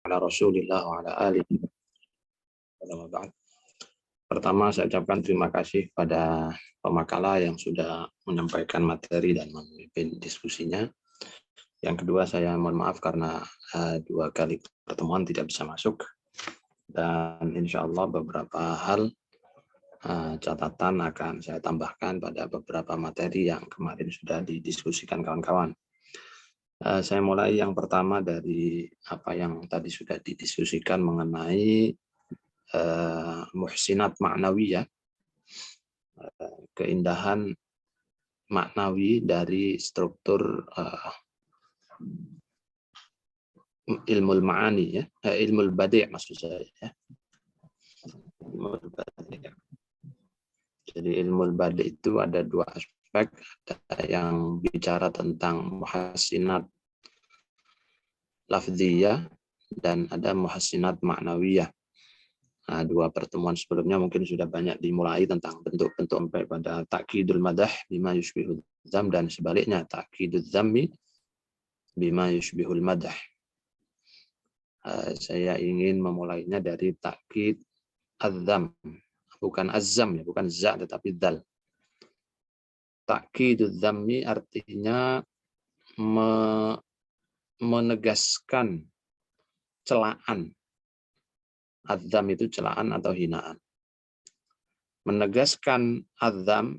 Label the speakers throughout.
Speaker 1: ala Rasulillah wa ala alihi. Pertama, saya ucapkan terima kasih pada pemakala yang sudah menyampaikan materi dan memimpin diskusinya. Yang kedua, saya mohon maaf karena 2 kali pertemuan tidak bisa masuk. Dan insya Allah beberapa hal catatan akan saya tambahkan pada beberapa materi yang kemarin sudah didiskusikan kawan-kawan. Saya mulai yang pertama dari apa yang tadi sudah didiskusikan mengenai muhsinat ma'nawiyah, keindahan maknawi dari struktur ilmu ma'ani, ya, ilmu badi' maksud saya, ya. Ilmu badi'. Jadi ilmu badi' itu ada 2 aspek, ada yang bicara tentang muhassinat lafziyah dan ada muhassinat ma'nawiyah. Nah, 2 pertemuan sebelumnya mungkin sudah banyak dimulai tentang bentuk-bentuk sampai pada ta'kidul madah bima yushbihul dzam dan sebaliknya ta'kidul dzammi bima yushbihul madah. Saya ingin memulainya dari ta'kid adzam, bukan azzam ya, bukan za tetapi dal. Ta'kidul dzammi artinya menegaskan celaan. Adzam itu celaan atau hinaan. Menegaskan adzam,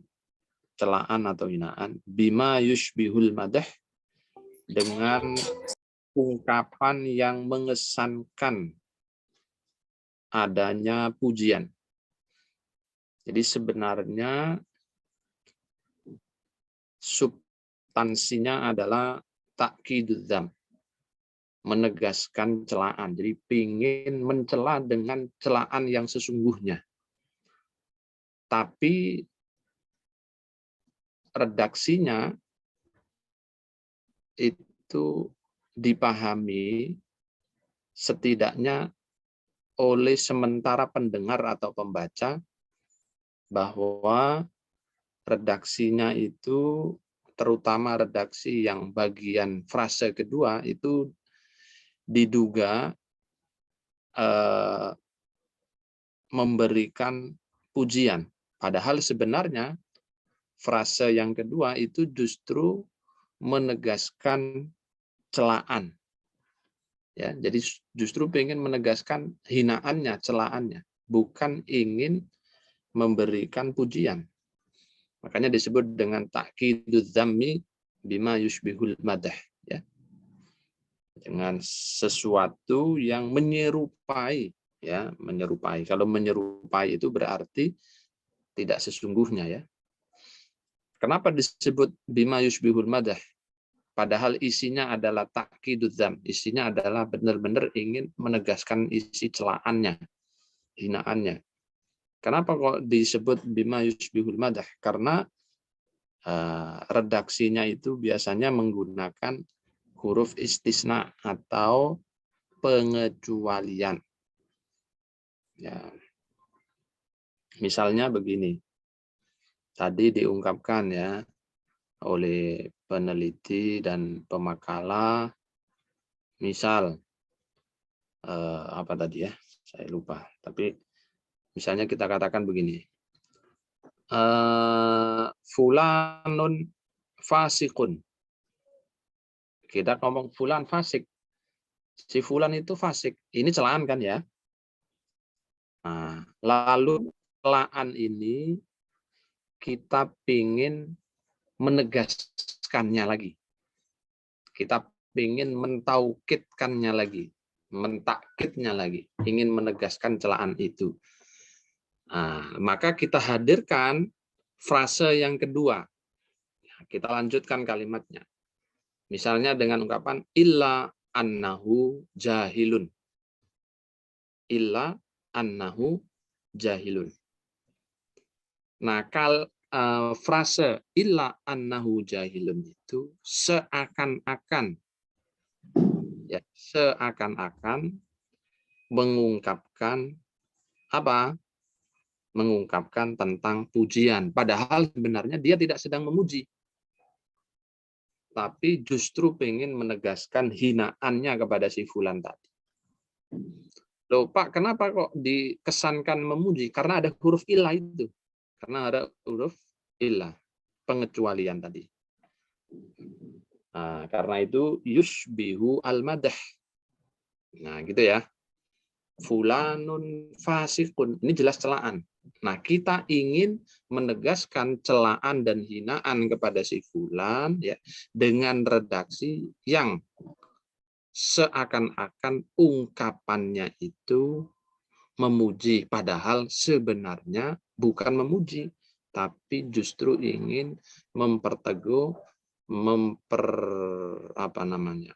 Speaker 1: celaan atau hinaan, bima yushbihul madah, dengan ungkapan yang mengesankan adanya pujian. Jadi sebenarnya substansinya adalah ta'kidul dzam, menegaskan celaan. Jadi pingin mencela dengan celaan yang sesungguhnya. Tapi redaksinya itu dipahami setidaknya oleh sementara pendengar atau pembaca bahwa redaksinya itu, terutama redaksi yang bagian frase kedua itu diduga memberikan pujian. Padahal sebenarnya frase yang kedua itu justru menegaskan celaan. Ya, jadi justru ingin menegaskan hinaannya, celaannya, bukan ingin memberikan pujian. Makanya disebut dengan ta'kiduz zammi bima yushbihul madah, ya. Dengan sesuatu yang menyerupai, ya, menyerupai. Kalau menyerupai itu berarti tidak sesungguhnya, ya. Kenapa disebut bima yushbihul madah? Padahal isinya adalah ta'kiduz dzam, isinya adalah benar-benar ingin menegaskan isi celaannya, hinaannya. Kenapa kok disebut bima yushbihul madah? Karena redaksinya itu biasanya menggunakan huruf istisna atau pengecualian. Ya. Misalnya begini, tadi diungkapkan ya oleh peneliti dan pemakala, misal apa tadi ya? Saya lupa. Tapi misalnya kita katakan begini, fulanun fasikun. Kita ngomong fulan fasik. Si fulan itu fasik. Ini celaan kan ya? Nah, lalu celaan ini kita ingin menegaskannya lagi. Kita ingin mentaukidkannya lagi. Mentakkidnya lagi. Ingin menegaskan celaan itu. Nah, maka kita hadirkan frase yang kedua. Kita lanjutkan kalimatnya. Misalnya dengan ungkapan illa annahu jahilun. Illa annahu jahilun. Nah, frase illa annahu jahilun itu seakan-akan, ya, seakan-akan mengungkapkan apa? Mengungkapkan tentang pujian. Padahal sebenarnya dia tidak sedang memuji. Tapi justru ingin menegaskan hinaannya kepada si fulan tadi. Loh Pak, kenapa kok dikesankan memuji? Karena ada huruf ilah itu. Karena ada huruf ilah, pengecualian tadi. Nah, karena itu yushbihu al-madah. Nah, gitu ya. Fulanun fasikun. Ini jelas celaan. Nah, kita ingin menegaskan celaan dan hinaan kepada si fulan ya dengan redaksi yang seakan-akan ungkapannya itu memuji, padahal sebenarnya bukan memuji, tapi justru ingin memperteguh,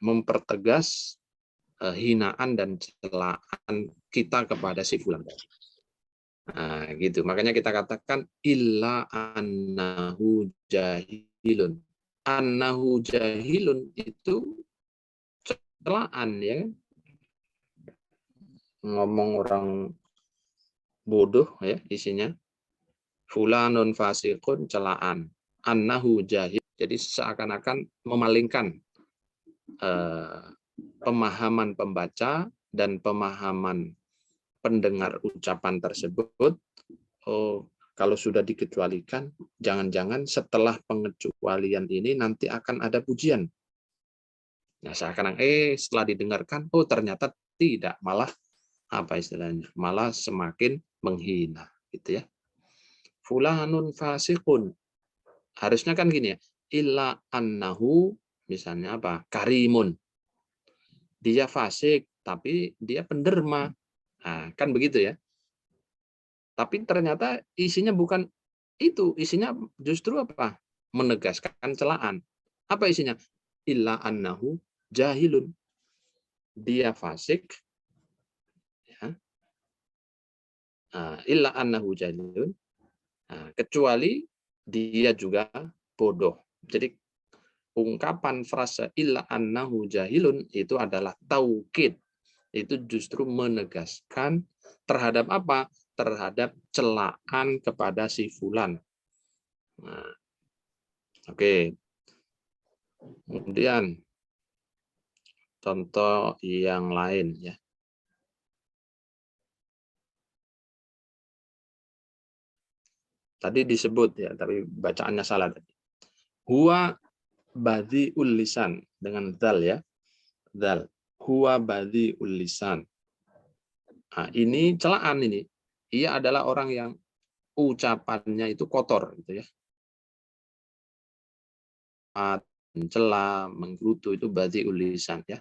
Speaker 1: mempertegas hinaan dan celaan kita kepada si fulan. Nah, gitu. Makanya kita katakan illa annahu jahilun. Annahu jahilun itu celaan ya. Ngomong orang bodoh ya isinya. Fulanun fasikun celaan. Annahu jahil. Jadi seakan-akan memalingkan pemahaman pembaca dan pemahaman pendengar ucapan tersebut. Oh, kalau sudah dikecualikan, jangan-jangan setelah pengecualian ini nanti akan ada pujian. Nah, seakan-akan setelah didengarkan, oh ternyata tidak, malah apa istilahnya? Malah semakin menghina, gitu ya. Fulanun fasikun. Harusnya kan gini ya, illa annahu misalnya apa? Karimun. Dia fasik, tapi dia penderma. Nah, kan begitu ya. Tapi ternyata isinya bukan itu, isinya justru apa? Menegaskan celaan. Apa isinya? Illa annahu jahilun. Dia fasik, ya. Illa annahu jahilun. Kecuali dia juga bodoh. Jadi ungkapan frase illa annahu jahilun itu adalah taukid. Itu justru menegaskan terhadap apa? Terhadap celaan kepada si fulan. Nah, oke. Kemudian contoh yang lain ya. Tadi disebut ya, tapi bacaannya salah tadi. Huwa badiul lisan dengan dzal ya. Dzal. Huwa badiul lisan. Nah, ini celaan ini. Ia adalah orang yang ucapannya itu kotor gitu ya. Mencela, menggerutu itu badiul lisan ya.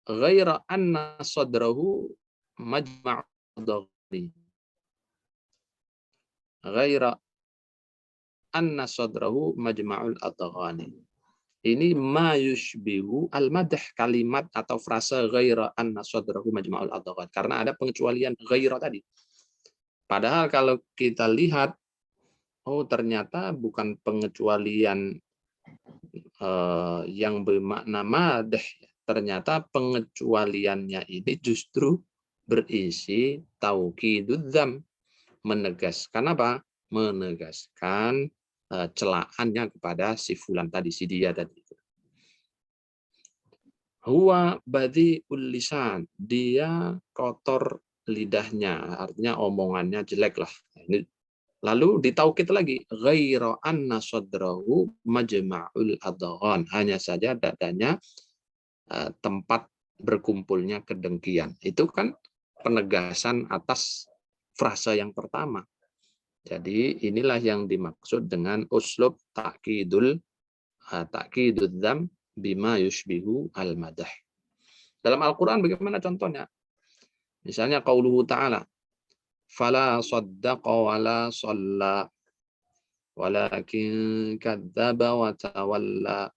Speaker 1: Ghaira anna sadrahu majma'udhani. Ghaira anna sadrahu majma'ul adghani. Ini ma yushbihu al-madah, kalimat atau frase ghaira anna sadrahu majma'ul adghani. Karena ada pengecualian ghaira tadi. Padahal kalau kita lihat, oh ternyata bukan pengecualian yang bermakna madah. Ternyata pengecualiannya ini justru berisi taukidud dzam, menegaskan apa? Menegaskan celaannya kepada si fulan tadi, si dia tadi. Huwa badiul lisan, dia kotor lidahnya, artinya omongannya jelek lah. Ini lalu ditaukid lagi, ghaira anna sadrahu majma'ul adghan, hanya saja dadanya tempat berkumpulnya kedengkian. Itu kan penegasan atas frase yang pertama. Jadi inilah yang dimaksud dengan uslub ta'kidud dzam bima yushbihu al-madah. Dalam Al-Qur'an bagaimana contohnya? Misalnya qauluhu ta'ala, fala saddaqa wala shalla walakin kadzdzaba wa tawalla.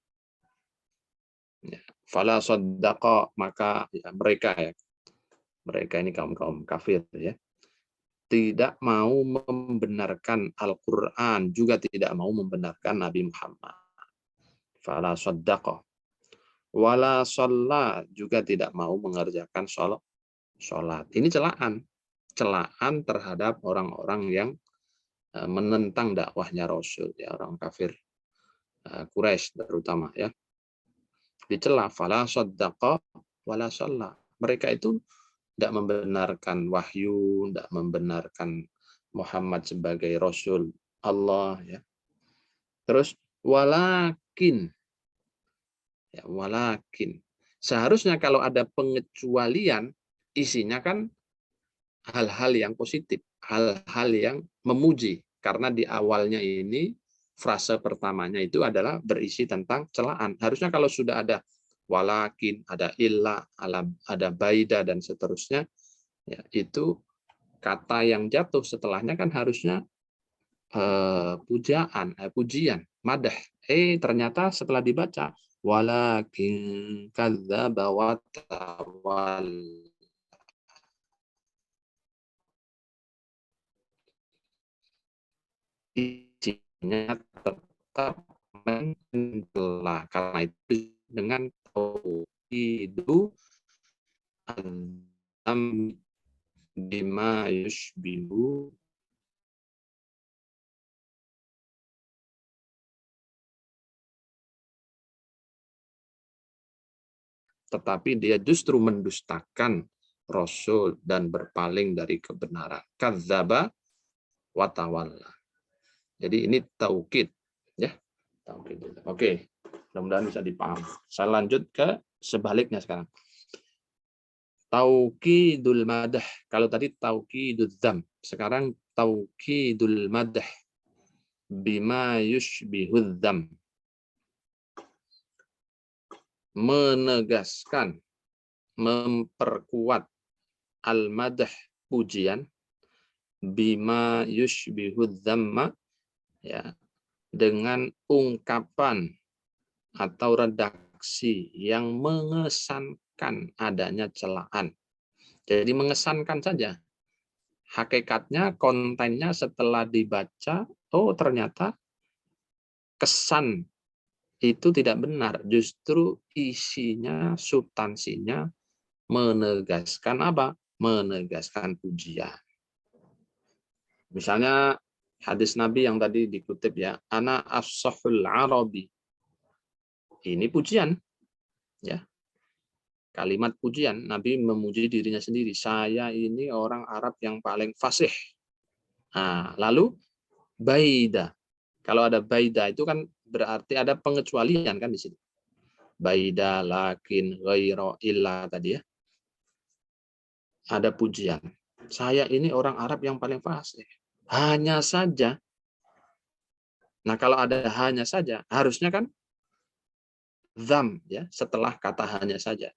Speaker 1: Fala saddaqa, maka ya, mereka ini kaum kafir ya, tidak mau membenarkan Al-Quran, juga tidak mau membenarkan Nabi Muhammad. Fala saddaqa. Wala shalla, juga tidak mau mengerjakan sholat. Ini celaan terhadap orang-orang yang menentang dakwahnya Rasul, ya, orang kafir Quraisy terutama ya. Dicela, fala saddaqa wala shalla. Mereka itu tidak membenarkan wahyu, tidak membenarkan Muhammad sebagai Rasul Allah. Ya. Terus walakin, ya, walakin. Seharusnya kalau ada pengecualian, isinya kan hal-hal yang positif, hal-hal yang memuji. Karena di awalnya ini, frase pertamanya itu adalah berisi tentang celaan. Harusnya kalau sudah ada walakin, ada illa, ada baida, dan seterusnya, ya, itu kata yang jatuh setelahnya kan harusnya pujian, madah. Ternyata setelah dibaca, walakin kadzdzaba wa tawalla. Isinya tetap mencela. Karena itu dengan tauhidu an bima yushbihu, tetapi dia justru mendustakan Rasul dan berpaling dari kebenaran. Kadzdzaba wa tawalla. Jadi ini taukid, ya. Taukid. Oke, mudah-mudahan bisa dipahami. Saya lanjut ke sebaliknya sekarang. Taukidul madah. Kalau tadi taukidul dzam, sekarang taukidul madah bima yushbihudz dzam. Menegaskan, memperkuat al-madah, pujian, bima yushbihudz dzamma, ya, dengan ungkapan atau redaksi yang mengesankan adanya celaan. Jadi mengesankan saja. Hakikatnya, kontennya setelah dibaca, oh ternyata kesan itu tidak benar. Justru isinya, substansinya menegaskan apa? Menegaskan pujian. Misalnya hadis Nabi yang tadi dikutip, ya, ana afsahul arabi. Ini pujian, ya. Kalimat pujian, Nabi memuji dirinya sendiri. Saya ini orang Arab yang paling fasih. Nah, lalu baida. Kalau ada baida itu kan berarti ada pengecualian kan di sini. Baida, lakin, ghaira, illa tadi, ya. Ada pujian. Saya ini orang Arab yang paling fasih. Hanya saja. Nah, kalau ada hanya saja, harusnya kan dzam, ya, setelah kata hanya saja.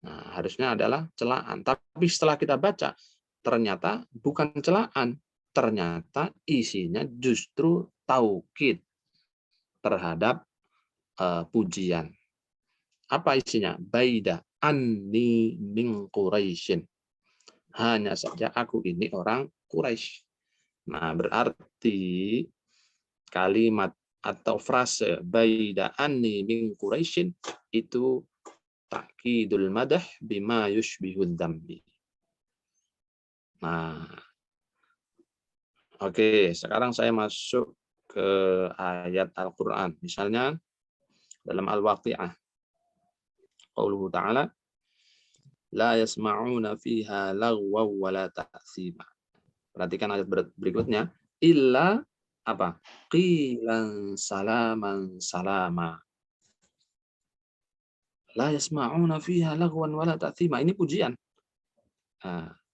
Speaker 1: Nah, harusnya adalah celaan. Tapi setelah kita baca, ternyata bukan celaan. Ternyata isinya justru taukid terhadap pujian. Apa isinya? Baida anni min Quraisyin. Hanya saja aku ini orang Quraisy. Nah, berarti kalimat atau frase baida anni min Quraisyin itu ta'kidul madah bima yushbihud dzambi. Nah, oke, sekarang saya masuk ke ayat Al-Qur'an. Misalnya dalam Al-Waqi'ah, qauluhu ta'ala, la yasma'una fiha lagwaw wa la ta'thima. Perhatikan ayat berikutnya, illa apa? Qilan salaman salama. La yasma'una fiha lagwan wa la ta'thima. Ini pujian.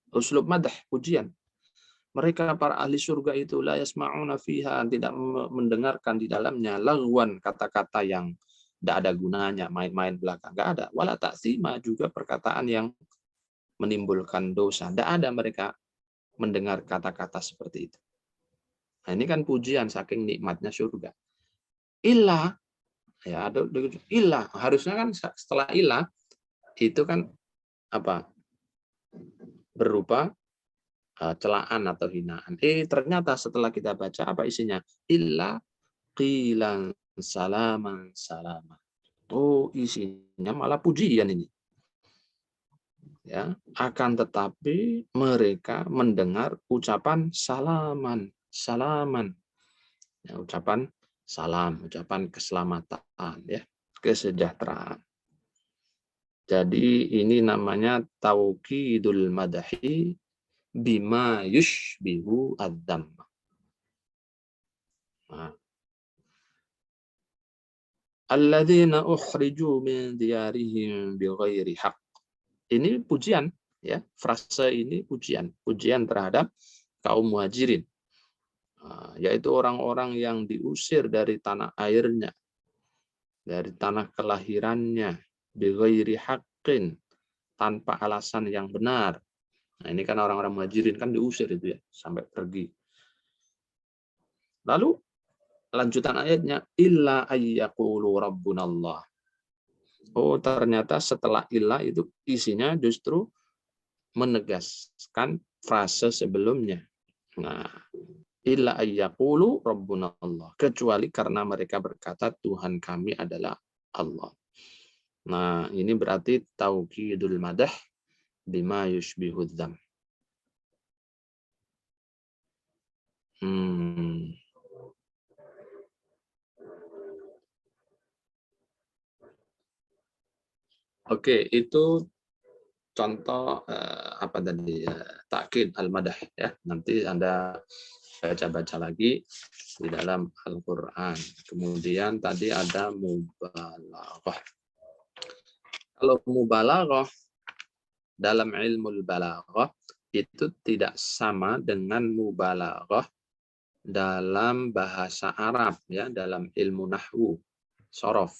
Speaker 1: Uslub madah, pujian. Mereka para ahli surga itu la yasma'una fiha, tidak mendengarkan di dalamnya lagwan, kata-kata yang tidak ada gunanya, main-main belakang, enggak ada. Wala ta'thima, juga perkataan yang menimbulkan dosa. Tidak ada mereka mendengar kata-kata seperti itu. Nah, ini kan pujian saking nikmatnya surga. Illa, ya, ada illa. Harusnya kan setelah illa itu kan apa? Berupa celaan atau hinaan. Ternyata setelah kita baca apa isinya? Illa qilan salaman salama. Oh, isinya malah pujian ini. Ya, akan tetapi mereka mendengar ucapan salaman, salaman. Ya, ucapan salam, ucapan keselamatan, ya, kesejahteraan. Jadi ini namanya taukidul madahi bima yushbihu adzam. Nah, alladzina ukhriju min diyarihim bighairi haqq. Ini pujian, ya. Frase ini pujian terhadap kaum muhajirin, yaitu orang-orang yang diusir dari tanah airnya, dari tanah kelahirannya, bighairi haqqin, tanpa alasan yang benar. Nah, ini kan orang-orang muhajirin kan diusir itu ya, sampai pergi. Lalu lanjutan ayatnya, illa ayyaqulu rabbunallah. Oh, ternyata setelah illa itu isinya justru menegaskan frase sebelumnya. Nah, illa ayyaqulu rabbunallah, kecuali karena mereka berkata Tuhan kami adalah Allah. Nah, ini berarti taukidul madah bima yushbihud dzam. Oke, itu contoh apa tadi, takkid al-madah ya. Nanti Anda baca-baca lagi di dalam Al-Qur'an. Kemudian tadi ada mubalaghah. Kalau mubalaghah dalam ilmu balaghah itu tidak sama dengan mubalaghah dalam bahasa Arab ya, dalam ilmu nahwu, shorof.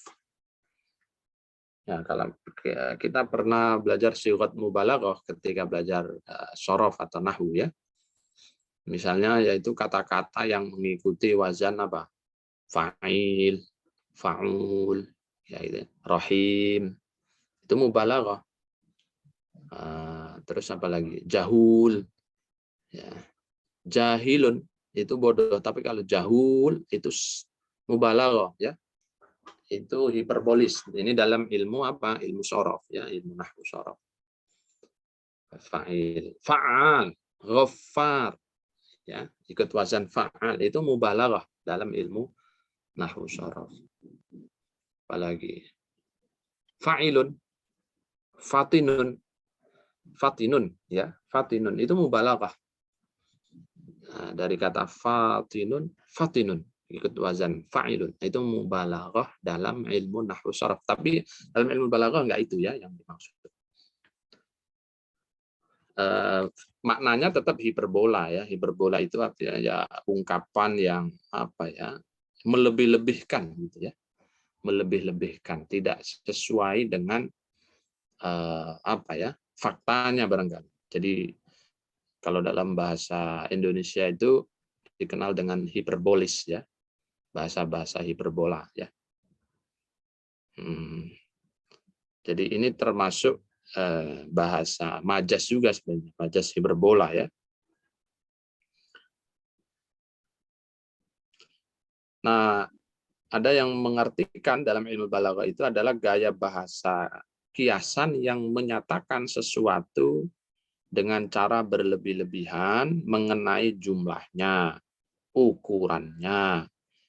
Speaker 1: Ya, kalau kita pernah belajar sighat mubalaghah ketika belajar shorof atau nahwu ya. Misalnya yaitu kata-kata yang mengikuti wazan apa? Fa'il, fa'ul, ya itu. Rahim. Itu mubalaghah. Terus apa lagi? Jahul. Ya. Jahilun itu bodoh, tapi kalau jahul itu mubalaghah ya. Itu hiperbolis. Ini dalam ilmu apa? Ilmu shorof ya, ilmu nahwu shorof. Fa'il, fa'al, ghaffar ya, ikut wazan fa'al itu mubalaghah dalam ilmu nahwu shorof. Apalagi fa'ilun, fatinun, fatinun ya, fatinun itu mubalaghah. Nah, dari kata fatinun, fatinun ikut wazan fa'ilun, itu mubalaghah dalam ilmu nahwu shorof. Tapi dalam ilmu balaghah enggak itu ya yang dimaksud. Maknanya tetap hiperbola ya. Hiperbola itu artinya ya ungkapan yang apa ya, melebih-lebihkan gitu ya. Melebih-lebihkan, tidak sesuai dengan apa ya, faktanya barangkali. Jadi kalau dalam bahasa Indonesia itu dikenal dengan hiperbolis ya. Bahasa-bahasa hiperbola ya. Jadi ini termasuk bahasa majas juga sebenarnya, majas hiperbola ya. Nah, ada yang mengartikan dalam ilmu balaghah itu adalah gaya bahasa kiasan yang menyatakan sesuatu dengan cara berlebih-lebihan mengenai jumlahnya, ukurannya,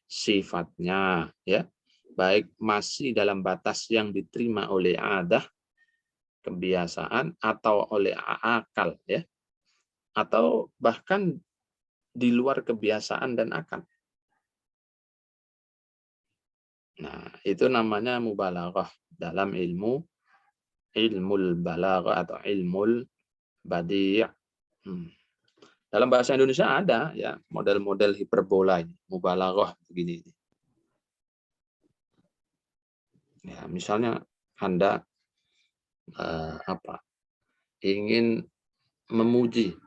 Speaker 1: sifatnya, ya, baik masih dalam batas yang diterima oleh adah, kebiasaan, atau oleh akal, ya, atau bahkan di luar kebiasaan dan akal. Nah, itu namanya mubalaghah dalam ilmu balaghah atau ilmul badi'. Dalam bahasa Indonesia ada ya model-model hiperbola ini, mubalaghah begini. Ya, misalnya Anda ingin memuji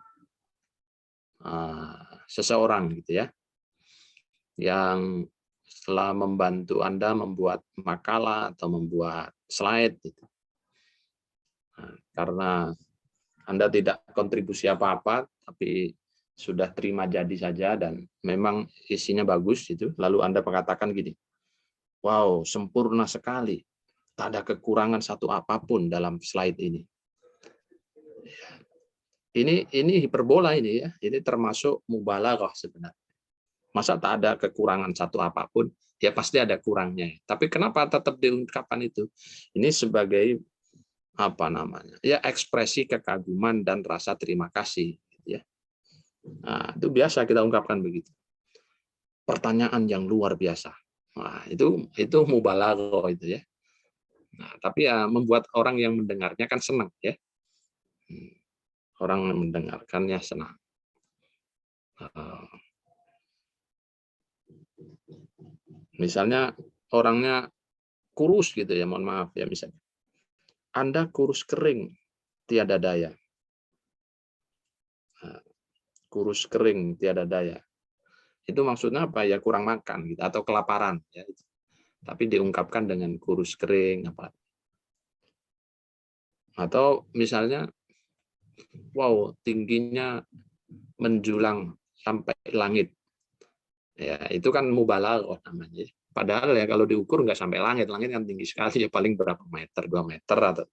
Speaker 1: seseorang gitu ya, yang setelah membantu Anda membuat makalah atau membuat slide gitu. Nah, karena Anda tidak kontribusi apa-apa, tapi sudah terima jadi saja dan memang isinya bagus itu, lalu Anda mengatakan gini, wow, sempurna sekali, tak ada kekurangan satu apapun dalam slide ini. Ini hiperbola ini ya, ini termasuk mubalaghah sebenarnya. Masa tak ada kekurangan satu apapun? Ya pasti ada kurangnya. Tapi kenapa tetap diungkapkan itu? Ini sebagai apa namanya? Ya ekspresi kekaguman dan rasa terima kasih gitu ya. Nah, itu biasa kita ungkapkan begitu. Pertanyaan yang luar biasa. Nah, itu mubalaghah itu ya. Nah, tapi ya membuat orang yang mendengarnya kan senang ya. Orang yang mendengarkannya senang. Misalnya orangnya kurus gitu ya, mohon maaf ya misalnya. Anda kurus kering, tiada daya. Nah, kurus kering, tiada daya. Itu maksudnya apa ya, kurang makan gitu atau kelaparan ya. Tapi diungkapkan dengan kurus kering apa. Atau misalnya wow, tingginya menjulang sampai langit. Ya, itu kan mubalaghah namanya. Padahal ya kalau diukur nggak sampai langit. Langit kan tinggi sekali ya, paling berapa meter, 2 meter atau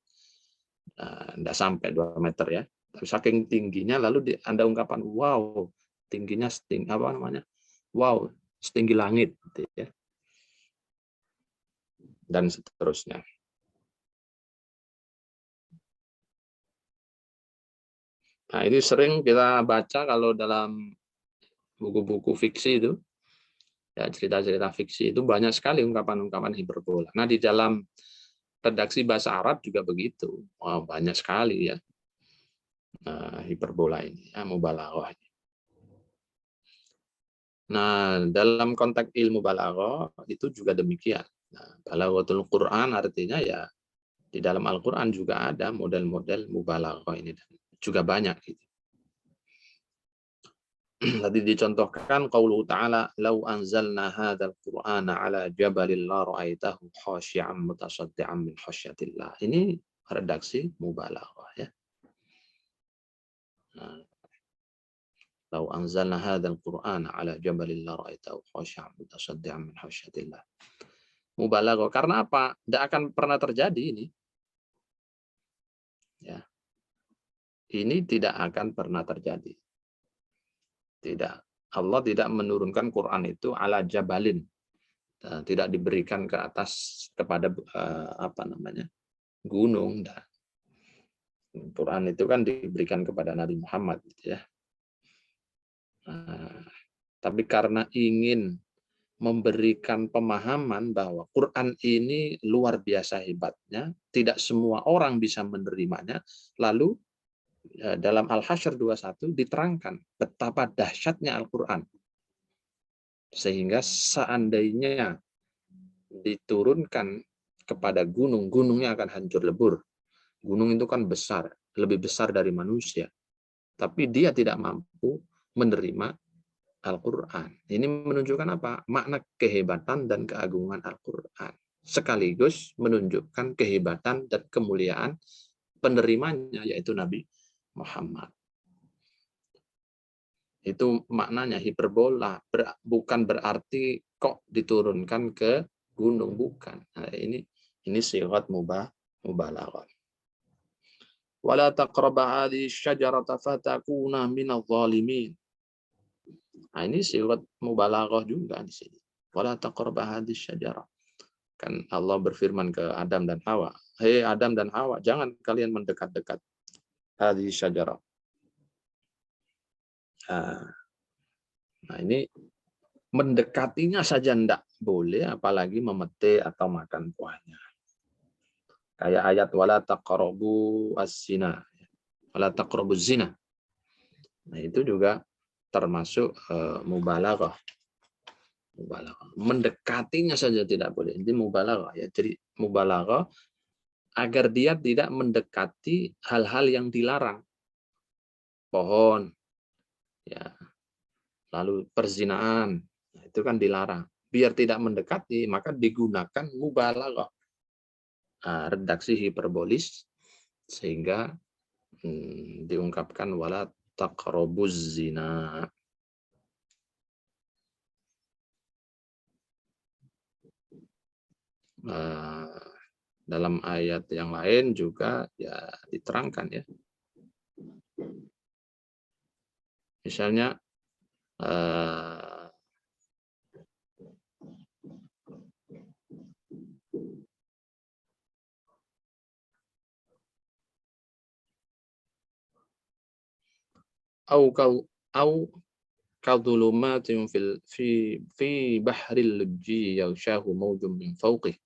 Speaker 1: nggak sampai 2 meter ya. Tapi saking tingginya lalu Anda ungkapkan wow, tingginya setinggi apa namanya? Wow, setinggi langit gitu ya. Dan seterusnya. Nah, ini sering kita baca kalau dalam buku-buku fiksi itu, ya cerita-cerita fiksi itu banyak sekali ungkapan-ungkapan hiperbola. Nah, di dalam redaksi bahasa Arab juga begitu. Wah, banyak sekali ya hiperbola ini, ya, mubalaghah. Nah, dalam konteks ilmu balaghah itu juga demikian. Nah, balaghatul Quran artinya ya di dalam Al-Quran juga ada model-model mubalaghah ini dan juga banyak gitu. Tadi dicontohkan qauluhu ta'ala lau anzalna hadzal qur'ana ala jabalin la ra'aitahu khashi'an mutasaddian min khasyatillah. Ini redaksi mubalaghah ya. Nah, lau anzalna hadzal qur'ana ala jabalin la ra'aitahu khashi'an mutasaddian min khasyatillah. Mubalaghah karena apa? Tidak akan pernah terjadi ini. Ya. Ini tidak akan pernah terjadi. Tidak. Allah tidak menurunkan Quran itu ala jabalin. Tidak diberikan ke atas kepada apa namanya? Gunung. Quran itu kan diberikan kepada Nabi Muhammad gitu ya. Tapi karena ingin memberikan pemahaman bahwa Quran ini luar biasa hebatnya, tidak semua orang bisa menerimanya, lalu dalam Al-Hasyr 21 diterangkan betapa dahsyatnya Al-Quran. Sehingga seandainya diturunkan kepada gunung, gunungnya akan hancur lebur. Gunung itu kan besar, lebih besar dari manusia. Tapi dia tidak mampu menerima Al-Quran. Ini menunjukkan apa? Makna kehebatan dan keagungan Al-Quran. Sekaligus menunjukkan kehebatan dan kemuliaan penerimanya, yaitu Nabi Muhammad. Itu maknanya hiperbola, bukan berarti kok diturunkan ke gunung, bukan. Nah, ini sigat mubalaghah. Wala taqraba hadhihi syajarata fatakuna minadh dhalimin. Nah, ini sigat mubalaghah juga di sini. Wala taqraba hadhihi syajarah. Kan Allah berfirman ke Adam dan Hawa, "Hei Adam dan Hawa, jangan kalian mendekat-dekat hadhihi syajarah." Nah, ini mendekatinya saja tidak boleh, apalagi memetik atau makan buahnya. Kayak ayat wala taqrabu az-zina, wala taqrabu zina. Nah, itu juga termasuk mubalaghah. Mendekatinya saja tidak boleh. Ini mubalaghah ya. Jadi mubalaghah agar dia tidak mendekati hal-hal yang dilarang. Pohon ya. Lalu perzinaan. Nah, itu kan dilarang. Biar tidak mendekati, maka digunakan mubalaghah. Redaksi hiperbolis sehingga diungkapkan wala taqrabuz zina. Dalam ayat yang lain juga ya diterangkan ya. Misalnya au kadhulumatin fi bahril lujji yaghshahu mawjun min fawqih.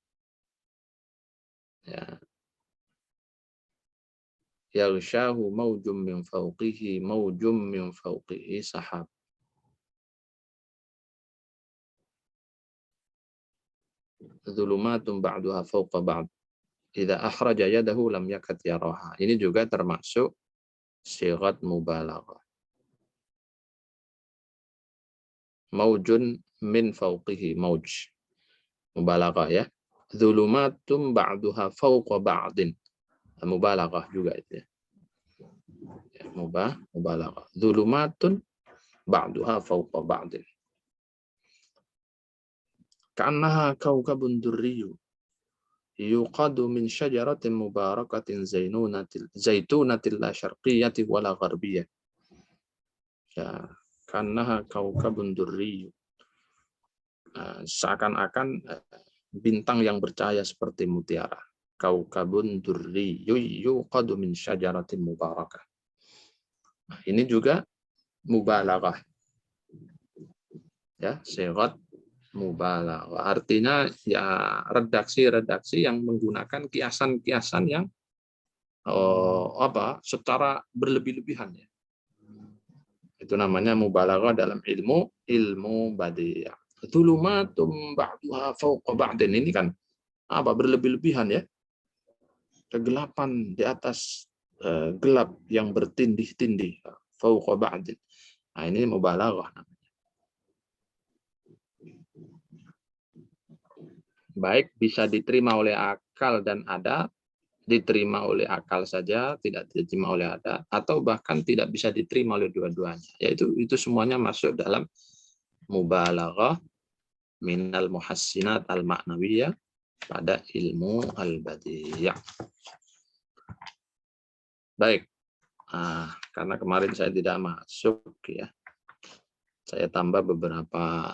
Speaker 1: Ya. Yaghshahu mawjun min fawqihi sahab. Dhulumatun ba'duha fawqa ba'd. Idza akhraja yadahu lam yakad yaraha. Ini juga termasuk sighat mubalaghah. Maujun min fawqihi, mauj. Mubalaghah ya. Dhulumatun ba'duha fawqa ba'din. Mubalaghah juga itu ya. Mubalaghah. Dhulumatun ba'duha fawqa ba'din. Ka'annaha kawkabun durriyu yuqadu min syajaratin mubarakatin zaitunatin la syarqiyyati wala gharbiyah. Ya, ka'annaha kawkabun durriyu. Seakan-akan bintang yang bercahaya seperti mutiara. Kaukabun durriyu yuqadu min syajaratin mubarakah. Nah, ini juga mubalaghah. Ya, sighat mubalaghah. Artinya ya redaksi-redaksi yang menggunakan kiasan-kiasan yang secara berlebih-lebihan ya. Itu namanya mubalaghah dalam ilmu badiah. Dhulumatum ba'duha fawqa ba'din. Ini kan berlebih-lebihan ya. Kegelapan di atas gelap yang bertindih-tindih. Fawqa ba'din. Nah, ini mubalaghah namanya. Baik bisa diterima oleh akal dan adat, diterima oleh akal saja, tidak diterima oleh adat, atau bahkan tidak bisa diterima oleh dua-duanya. Yaitu itu semuanya masuk dalam mubalaghah minal muhassinat al-ma'nawiyah pada ilmu al-badi'ah. Baik, karena kemarin saya tidak masuk ya, saya tambah beberapa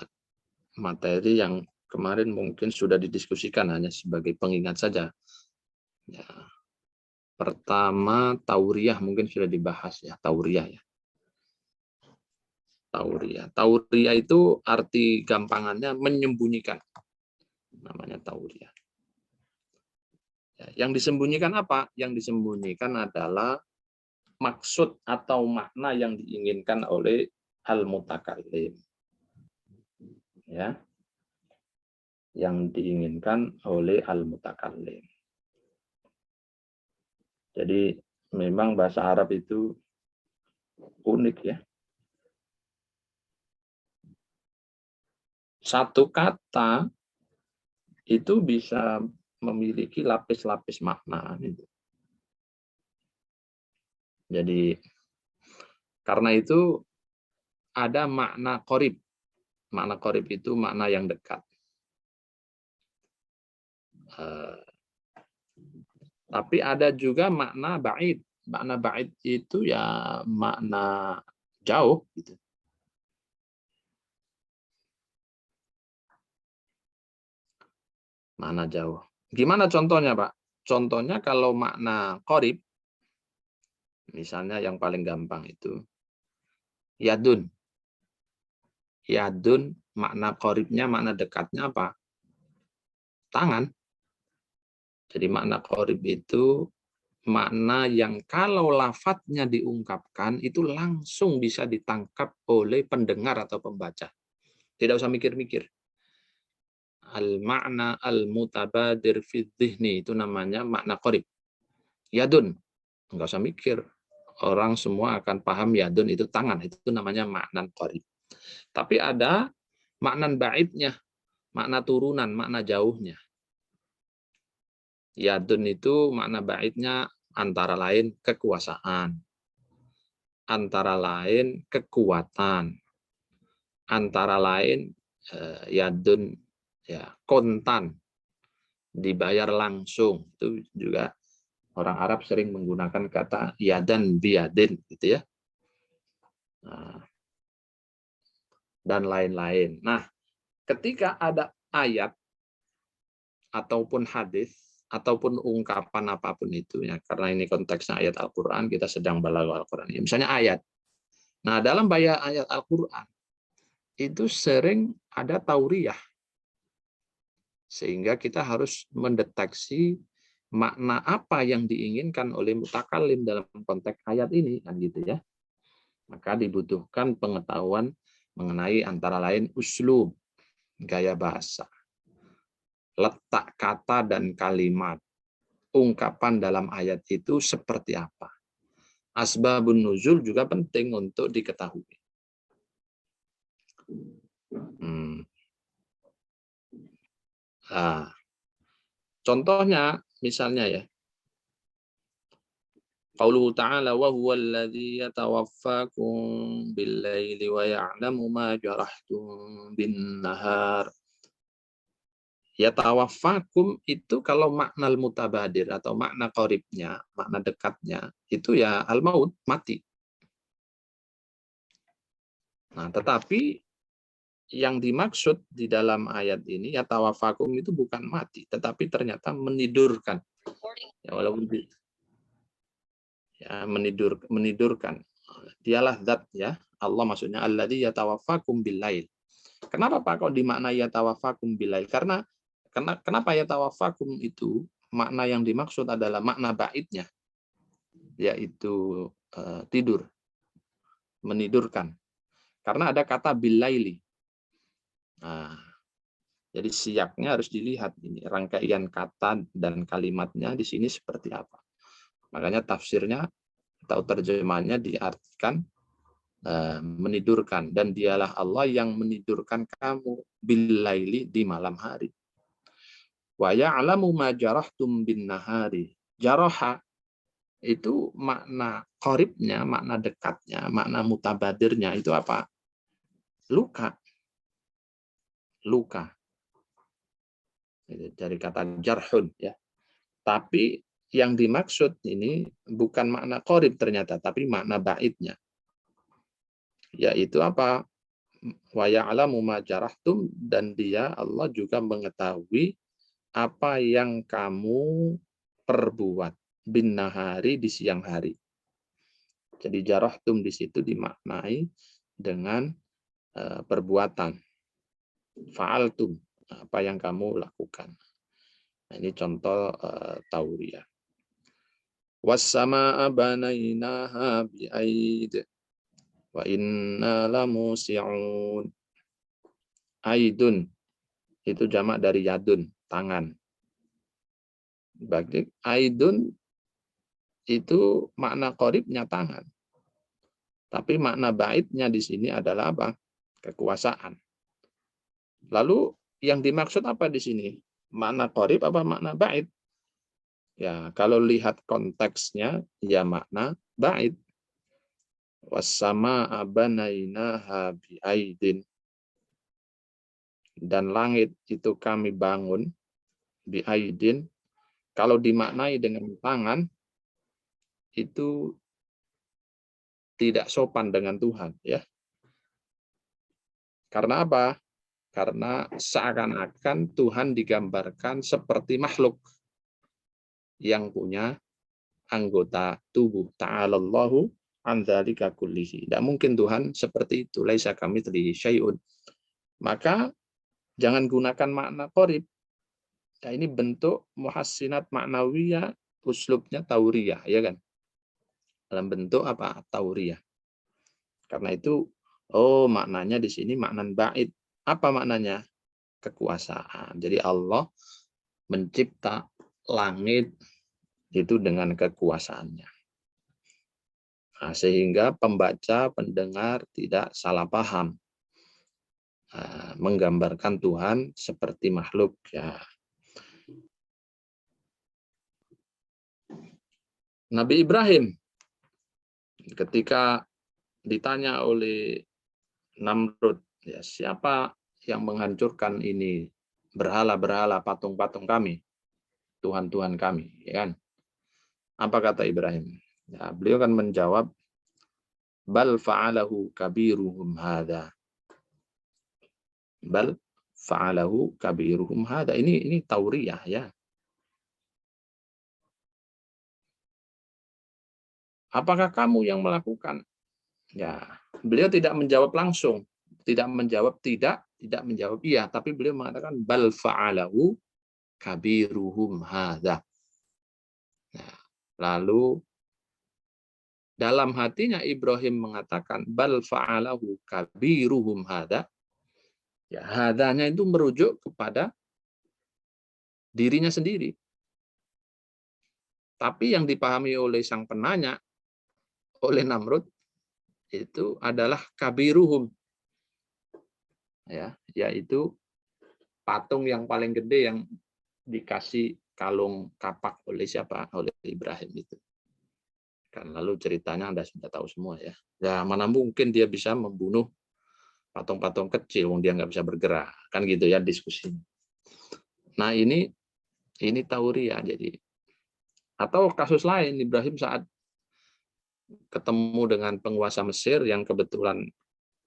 Speaker 1: materi yang kemarin mungkin sudah didiskusikan, hanya sebagai pengingat saja. Ya. Pertama, tauriyah mungkin sudah dibahas ya, tauriyah ya. Tauriyah itu arti gampangannya menyembunyikan. Namanya tauriyah. Ya, yang disembunyikan apa? Yang disembunyikan adalah maksud atau makna yang diinginkan oleh al-mutakallim. Ya. Yang diinginkan oleh al-mutakallim. Jadi memang bahasa Arab itu unik ya. Satu kata itu bisa memiliki lapis-lapis makna. Jadi karena itu ada makna qorib. Makna qorib itu makna yang dekat. Tapi ada juga makna ba'id. Makna ba'id itu ya makna jauh gitu. Makna jauh. Gimana contohnya, Pak? Contohnya kalau makna qorib, misalnya yang paling gampang itu yadun. Yadun makna qoribnya, makna dekatnya apa? Tangan. Jadi makna qorib itu makna yang kalau lafadznya diungkapkan itu langsung bisa ditangkap oleh pendengar atau pembaca. Tidak usah mikir-mikir. Al-ma'na al-mutabadir fi dhihni itu namanya makna qorib. Yadun, enggak usah mikir. Orang semua akan paham yadun itu tangan, itu namanya makna qorib. Tapi ada makna ba'idnya, makna turunan, makna jauhnya. Yadun itu makna ba'idnya antara lain kekuasaan, antara lain kekuatan, antara lain yadun ya kontan, dibayar langsung. Itu juga orang Arab sering menggunakan kata yadan biyadin gitu ya. Dan lain-lain. Nah, ketika ada ayat ataupun hadis ataupun ungkapan apapun itu ya, karena ini konteksnya ayat Al-Qur'an, kita sedang balaghah Al-Qur'an. Misalnya ayat. Nah, dalam banyak ayat Al-Quran itu sering ada tauriyah, sehingga kita harus mendeteksi makna apa yang diinginkan oleh mutakalim dalam konteks ayat ini, kan gitu ya. Maka dibutuhkan pengetahuan mengenai antara lain uslub, gaya bahasa, letak kata dan kalimat, ungkapan dalam ayat itu seperti apa. Asbabun nuzul juga penting untuk diketahui. Nah, contohnya misalnya ya, qauluhu ta'ala wa huwa alladzi yatawaffakum bil-laili wa ya'lamu ma jarahtum bin-nahar. Yatawaffakum itu kalau makna mutabadir atau makna qaribnya, makna dekatnya, itu ya al-maut, mati. Nah, tetapi yang dimaksud di dalam ayat ini yatawaffakum itu bukan mati, tetapi ternyata menidurkan. Ya, walaupun ya, menidurkan. Dialah zat ya, Allah maksudnya alladzi yatawaffakum bil-lail. Kenapa Pak kok dimaknai yatawaffakum bil-lail? Karena kenapa yatawaffakum itu makna yang dimaksud adalah makna baidnya, yaitu tidur, menidurkan. Karena ada kata bil-laili. Nah, jadi siaknya harus dilihat ini rangkaian kata dan kalimatnya di sini seperti apa. Makanya tafsirnya atau terjemahannya diartikan menidurkan, dan dialah Allah yang menidurkan kamu bil-laili di malam hari. Wa ya'lamu ma jarahtum bin nahari. Jaraha itu makna qaribnya, makna dekatnya, makna mutabadirnya itu apa? Luka. Luka. Dari kata jarhun ya. Tapi yang dimaksud ini bukan makna qarib ternyata, tapi makna baidnya. Yaitu apa? Wa ya'lamu ma jarahtum, dan dia Allah juga mengetahui apa yang kamu perbuat bin nahari di siang hari. Jadi jarahtum di situ dimaknai dengan perbuatan. Fa'altum, apa yang kamu lakukan. Nah, ini contoh tauriyah. Was-samaa'a banainaha bi'aid wa inna lamusi'un. Aidun itu jamak dari yadun, tangan. Bagi aidun itu makna qaribnya tangan. Tapi makna baidnya di sini adalah apa? Kekuasaan. Lalu yang dimaksud apa di sini? Makna qarib apa makna baid? Ya, kalau lihat konteksnya ya makna baid. Was-samaa'a banainaha bi'aidin. Dan langit itu kami bangun bi'aidin. Kalau dimaknai dengan tangan itu tidak sopan dengan Tuhan ya. Karena apa? Karena seakan-akan Tuhan digambarkan seperti makhluk yang punya anggota tubuh. Ta'alallahu an dzalika kullihi. Tidak mungkin Tuhan seperti itu. Laisa kamitslihi syai'un. Maka jangan gunakan makna qarib. Nah, ini bentuk muhassinat maknawiyah, uslubnya tauriyah, ya kan? Dalam bentuk apa? Tauriyah. Karena itu, maknanya di sini makna baid. Apa maknanya? Kekuasaan. Jadi Allah mencipta langit itu dengan kekuasaannya. Nah, sehingga pembaca, pendengar tidak salah paham. Menggambarkan Tuhan seperti makhluk ya. Nabi Ibrahim ketika ditanya oleh Namrud, ya, siapa yang menghancurkan ini berhala-berhala, patung-patung kami, Tuhan-Tuhan kami, ya kan? Apa kata Ibrahim? Ya, beliau kan menjawab, bal fa'alahu kabiruhum hadza. Bal fa'alahu kabiruhum hadza. Ini tauriyah ya. Apakah kamu yang melakukan? Ya, beliau tidak menjawab langsung, tidak menjawab tidak menjawab iya, tapi beliau mengatakan bal fa'alahu kabiruhum hadza. Nah, lalu dalam hatinya Ibrahim mengatakan bal fa'alahu kabiruhum hadza. Ya, hadanya itu merujuk kepada dirinya sendiri. Tapi yang dipahami oleh sang penanya, oleh Namrud, itu adalah kabiruhum, ya, yaitu patung yang paling gede yang dikasih kalung kapak oleh siapa? Oleh Ibrahim itu. Kan lalu ceritanya Anda sudah tahu semua ya. Ya mana mungkin dia bisa membunuh patung-patung kecil, wong dia nggak bisa bergerak, kan gitu ya diskusinya. Nah ini tauria jadi. Atau kasus lain, Ibrahim saat ketemu dengan penguasa Mesir yang kebetulan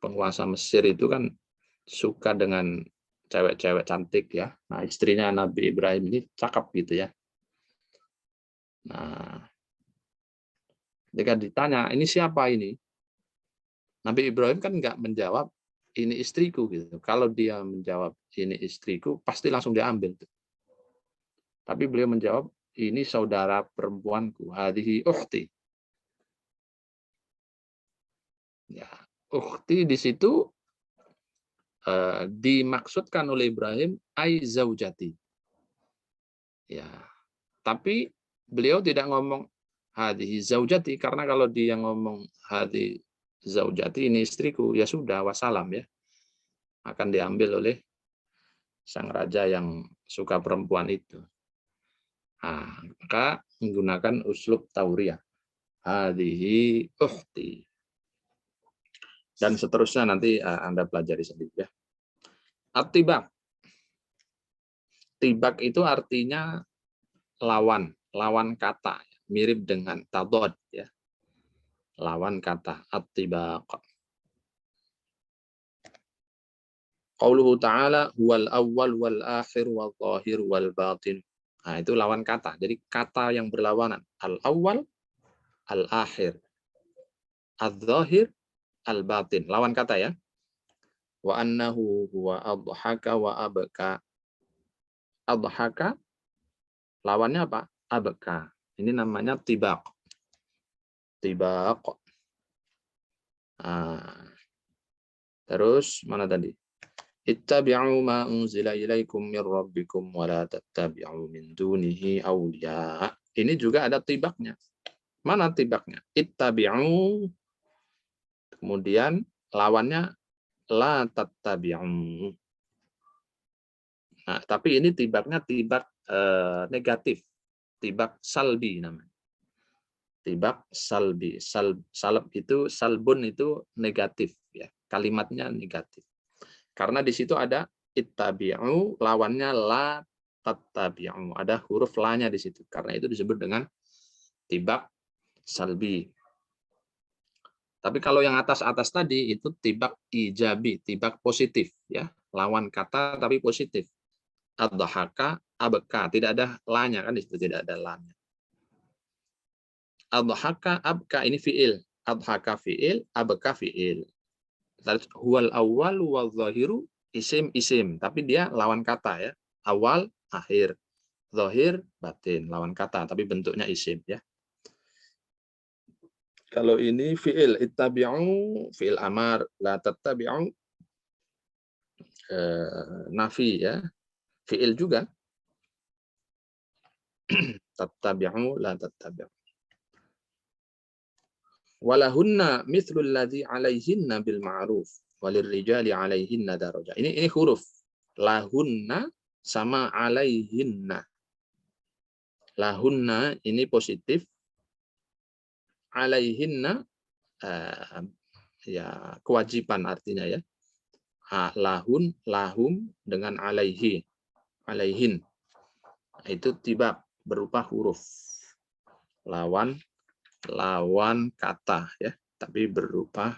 Speaker 1: penguasa Mesir itu kan suka dengan cewek-cewek cantik ya. Nah, istrinya Nabi Ibrahim ini cakep gitu ya. Nah, ketika ditanya, ini siapa ini? Nabi Ibrahim kan nggak menjawab, ini istriku gitu. Kalau dia menjawab, ini istriku, pasti langsung diambil. Tapi beliau menjawab, ini saudara perempuanku, hadhihi ukhti. Ya, ukhti di situ dimaksudkan oleh Ibrahim ai zaujati. Ya, tapi beliau tidak ngomong hadhihi zaujati karena kalau dia ngomong hadhihi zaujati ini istriku ya sudah wassalam ya. Akan diambil oleh sang raja yang suka perempuan itu. Nah, maka menggunakan uslub tauriyah. Hadhihi ukhti. Dan seterusnya nanti Anda pelajari sendiri ya. At-tibak. Tibak itu artinya lawan kata, mirip dengan tadad ya. Lawan kata at-tibaq. Qauluhu ta'ala huwal awwal wal akhir wal zahir wal batin. Nah, itu lawan kata. Jadi kata yang berlawanan. Al-awwal, al-akhir, al-zahir, al-batin. Lawan kata ya. Wa annahu huwa adhaka wa abka. Adhaka lawannya apa? Abka. Ini namanya tibaq. Tibaq. Nah, terus mana tadi? Ittabi'u ma unzila ilaikum min rabbikum wa la tattabi'u min dunihi awliya. Ini juga ada tibaknya. Mana tibaknya? Ittabi'u. Kemudian lawannya la tattabi'u. Nah, tapi ini tibaknya tibak negatif. Tibak salbi namanya. Tibak salbi. Salb itu, salbun itu negatif ya. Kalimatnya negatif. Karena di situ ada ittabi'u, lawannya la tattabi'u. Ada huruf la-nya di situ. Karena itu disebut dengan tibak salbi. Tapi kalau yang atas-atas tadi itu tibak ijabi, tibak positif ya. Lawan kata tapi positif. Adhaka, abka, tidak ada la-nya kan di situ, tidak ada la-nya. Adhaka, abka ini fiil. Adhaka fiil, abka fiil. Huwal awwal wal zahiru isim, tapi dia lawan kata ya. Awal, akhir. Zahir, batin, lawan kata, tapi bentuknya isim ya. Kalau ini fiil, ittabi'u, fiil amar, la tattabi'u, nafi ya. Fiil juga. Tattabi'u, la tattabi'u. Walahunna mithlul ladzi 'alaihinna bil ma'ruf walirrijali 'alaihinna darajah. Ini huruf. Lahunna sama 'alaihinna. Lahunna ini positif. 'Alaihinna ya kewajiban artinya ya. Lahun, lahum dengan 'alaihi. 'Alaihin. Itu tibak berupa huruf. Lawan kata ya, tapi berupa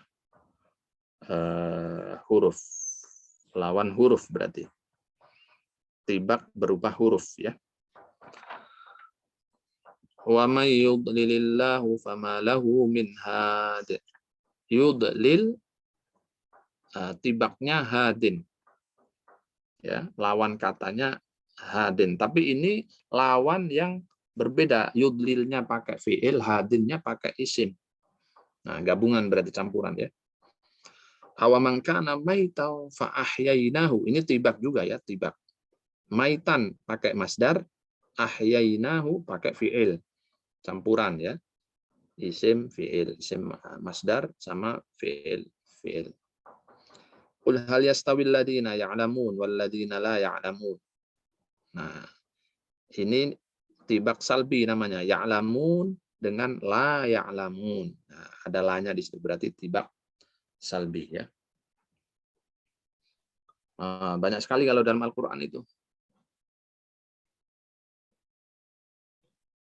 Speaker 1: huruf. Lawan huruf berarti. Tibak berupa huruf ya. Wa may yudlilillahu fama lahu min had. Yudlil, tibaknya hadin. Ya, lawan katanya hadin. Tapi ini lawan yang berbeda. Yudlilnya pakai fi'il, hadinnya pakai isim. Nah, gabungan berarti campuran ya. Awaman kana maitau fa ahyainahu. Ini tibak juga ya, tibak. Maitan pakai masdar, ahyainahu pakai fi'il. Campuran ya. Isim, fi'il, isim masdar sama fi'il, fi'il. Qul hal yastawil ladina ya'lamun wal ladina la ya'lamun. Nah, ini tibak salbi namanya, ya'lamun dengan la ya'lamun. Nah, ada lanya di situ berarti tibak salbi ya. Banyak sekali kalau dalam Al-Qur'an itu.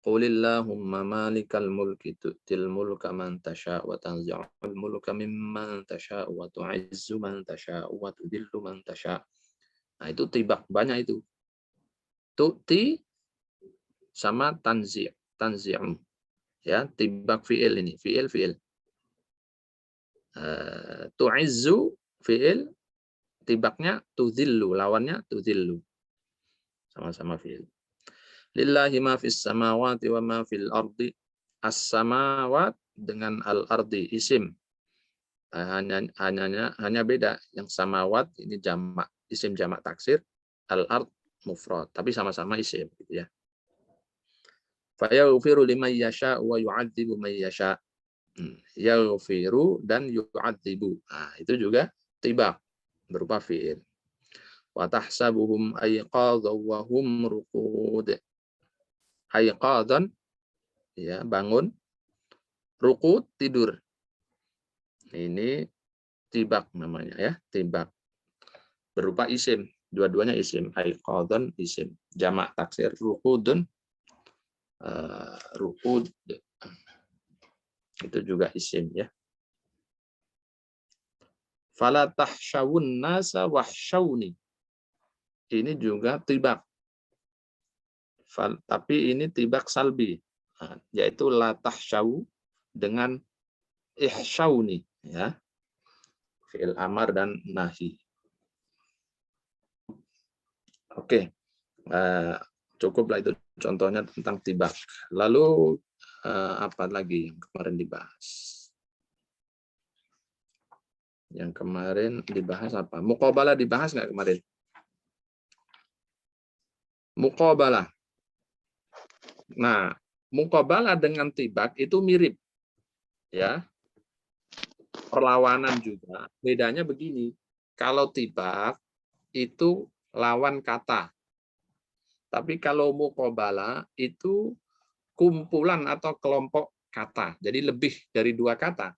Speaker 1: Qulillahumma malikal mulki tu'til mulka man tasha' wa tanzi'ul mulka mimman tasha' wa tu'izzu man tasha' wa tudillu man tasha'. Nah, itu tibak banyak itu. Tu'ti sama tanzi', tanzi'u. Ya, tibak fi'il ini, fi'il fi'il. Tu'izzu fi'il, tibaknya tudillu, lawannya tudillu. Sama-sama fi'il. Lillahi ma fis samawati wa ma fil ardi. As-samawat dengan al-ardi isim. Hanya beda. Yang samawat ini jamak, isim jamak taksir, al-ard mufrad, tapi sama-sama isim gitu ya. Fa yaghfiru liman yasha wa yu'adzibu man yasha. Yaghfiru dan yu'adzibu. Nah, itu juga tibak berupa fi'il. Wa tahsabuhum ayqadhan wa hum ruqud. Ayqadhan ya, bangun, ruqud tidur. Ini tibak namanya ya, tibak berupa isim, dua-duanya isim. Ayqadhan isim, jamak taksir, ruqudun ruqud itu juga isim ya. Fala tahsyawun nasa wahsyawni. Ini juga tibak. Tapi ini tibak salbi, yaitu la tahsyawu dengan ihsyawni ya, fi'il amar dan nahi. Oke, cukuplah itu contohnya tentang tibak. Lalu apa lagi yang kemarin dibahas? Yang kemarin dibahas apa? Muqabalah dibahas nggak kemarin? Muqabalah. Nah, muqabalah dengan tibak itu mirip. Ya. Perlawanan juga. Bedanya begini. Kalau tibak itu lawan kata. Tapi kalau muqabalah itu kumpulan atau kelompok kata. Jadi lebih dari dua kata.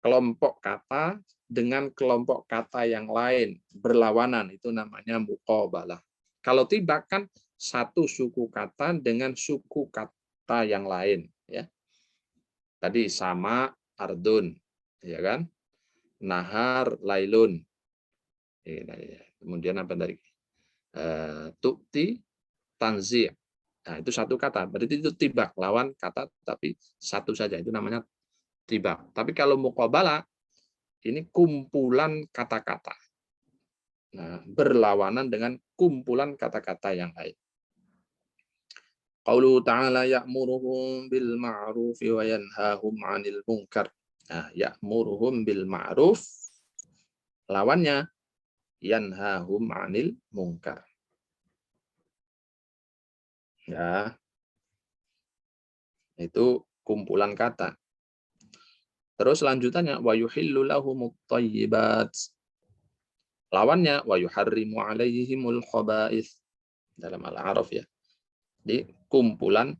Speaker 1: Kelompok kata dengan kelompok kata yang lain berlawanan, itu namanya muqabalah. Kalau tibak kan satu suku kata dengan suku kata yang lain ya. Tadi sama ardun ya kan? Nahar lailun. Kemudian apa tadi? Tukti tanzi'. Nah, itu satu kata. Berarti itu tibak, lawan kata tapi satu saja. Itu namanya tibak. Tapi kalau muqabalah ini kumpulan kata-kata. Nah, berlawanan dengan kumpulan kata-kata yang lain. Qauluhu ta'ala ya'muruhum bil ma'ruf wa yanhahum 'anil munkar. Nah, ya'muruhum bil ma'ruf lawannya yanhahum 'anil munkar. Ya. Itu kumpulan kata. Terus lanjutannya wa yuhillu lahumut thayyibat. Lawannya wa yuharrimu 'alaihimul khaba'ith. Dalam Al-A'raf ya. Di kumpulan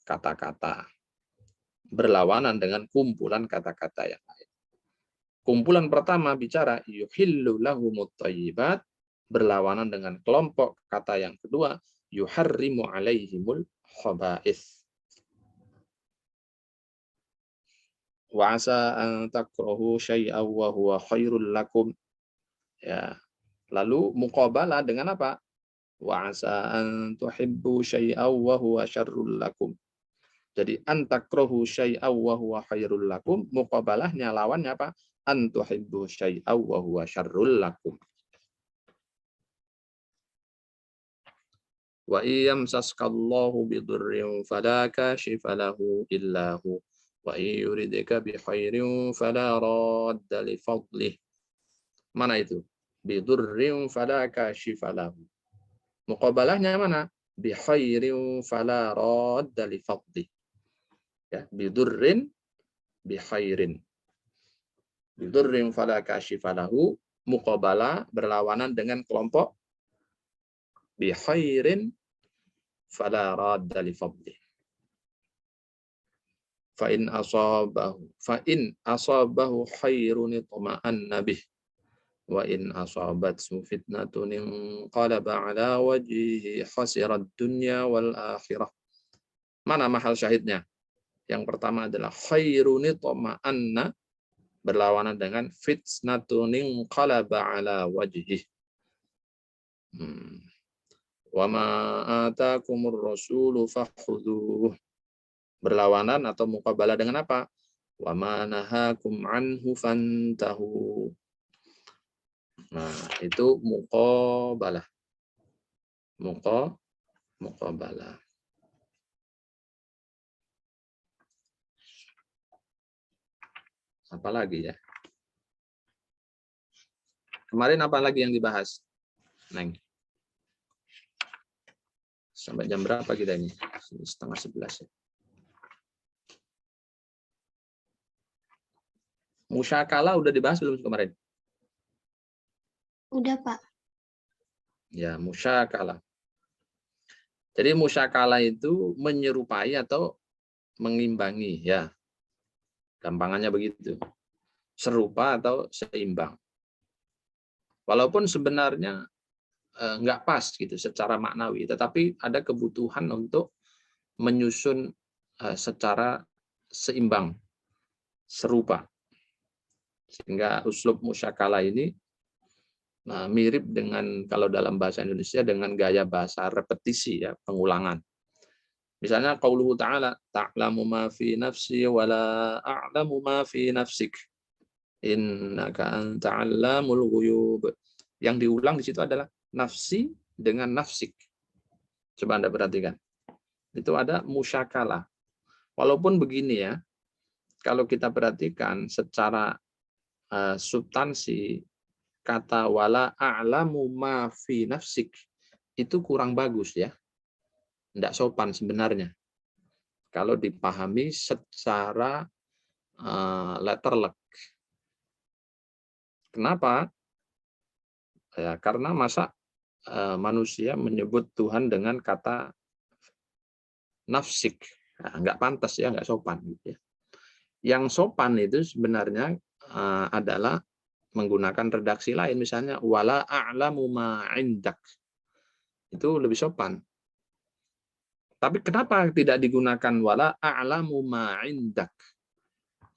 Speaker 1: kata-kata berlawanan dengan kumpulan kata-kata yang lain. Kumpulan pertama bicara yuhillu lahumut thayyibat, berlawanan dengan kelompok kata yang kedua yuharrimu alaihimul khaba'ith. Wa asa an takrahu syai'aw wa huwa khairul lakum. Ya. Lalu muqabalah dengan apa? Wa asa an tuhibbu syai'aw wa huwa syarrul lakum. Jadi antakrohu syai'aw wa huwa khairul lakum, muqabalahnya lawannya apa? Antuhibbu syai'aw wa huwa syarrul lakum. Wa iyam saskallahu bidurrin fala kashifa lahu illa hu wa yuridika bi khairin fala radda li fadlih. Mana itu? Bidurrin fala kashifa lahu. Muqabalahnya mana? Bi khairin fala radda li fadlih. Ya, bidurrin bi khairin. Bidurrin fala kashifa lahu, muqabalah berlawanan dengan kelompok bi khairin fala radda li fadlih. Fa in asabahu khairun itma'anna bih wa in asabathu fitnatun inqalaba ala wajhihi khasirad dunya wal akhirah. Mana mahal syahidnya? Yang pertama adalah khairun itma'anna berlawanan dengan fitnatun inqalaba ala wajhihi. Wa ma atakumur rasulu fakhudhuh. Berlawanan atau muqabalah dengan apa? Wa ma nahakum anhu fantahu. Nah, itu muqabalah. Muqabalah. Apa lagi ya? Kemarin apa lagi yang dibahas? Neng. Sampai jam berapa kita ini? 10:30 ya. Musyakalah udah dibahas belum kemarin?
Speaker 2: Udah, Pak.
Speaker 1: Ya, musyakalah. Jadi musyakalah itu menyerupai atau mengimbangi, ya. Gampangannya begitu. Serupa atau seimbang. Walaupun sebenarnya nggak pas gitu secara maknawi, tetapi ada kebutuhan untuk menyusun secara seimbang, serupa. Sehingga uslub musyakalah ini mirip dengan kalau dalam bahasa Indonesia dengan gaya bahasa repetisi, ya, pengulangan. Misalnya qauluhu ta'ala, ta'lamu ma fi nafsi wa la a'lamu ma fi nafsik. Innaka anta 'allamul ghuyub. Yang diulang di situ adalah nafsi dengan nafsik. Coba Anda perhatikan. Itu ada musyakalah. Walaupun begini ya, kalau kita perhatikan secara substansi kata wala a'lamu ma fi nafsik itu kurang bagus ya. Tidak sopan sebenarnya. Kalau dipahami secara letterlek. Kenapa? Ya, karena masa manusia menyebut Tuhan dengan kata nafsik. Nah, nggak pantas ya, nggak sopan. Gitu ya. Yang sopan itu sebenarnya adalah menggunakan redaksi lain, misalnya wala a'lamu ma 'indak. Itu lebih sopan. Tapi kenapa tidak digunakan wala a'lamu ma 'indak?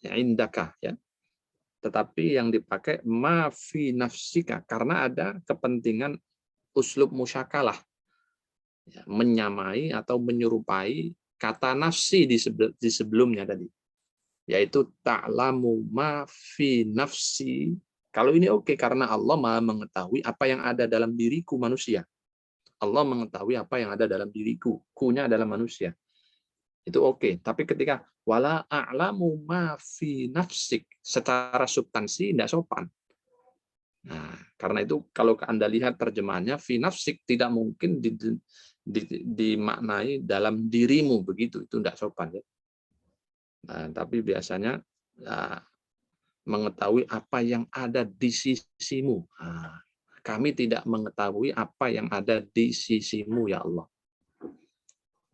Speaker 1: Ya, indaka ya. Tetapi yang dipakai ma fi nafsika karena ada kepentingan uslub musyakalah. Ya, menyamai atau menyerupai kata nafsi di sebelumnya tadi. Yaitu ta'lamu ma fi nafsi. Kalau ini oke, karena Allah Maha mengetahui apa yang ada dalam diriku manusia. Allah mengetahui apa yang ada dalam diriku. Ku-nya adalah manusia. Itu oke. Tapi ketika wala a'lamu ma fi nafsik secara substansi tidak sopan. Nah, karena itu kalau Anda lihat terjemahannya fi nafsik tidak mungkin dimaknai dalam dirimu begitu. Itu tidak sopan ya. Nah, tapi biasanya mengetahui apa yang ada di sisimu. Nah, kami tidak mengetahui apa yang ada di sisimu ya Allah.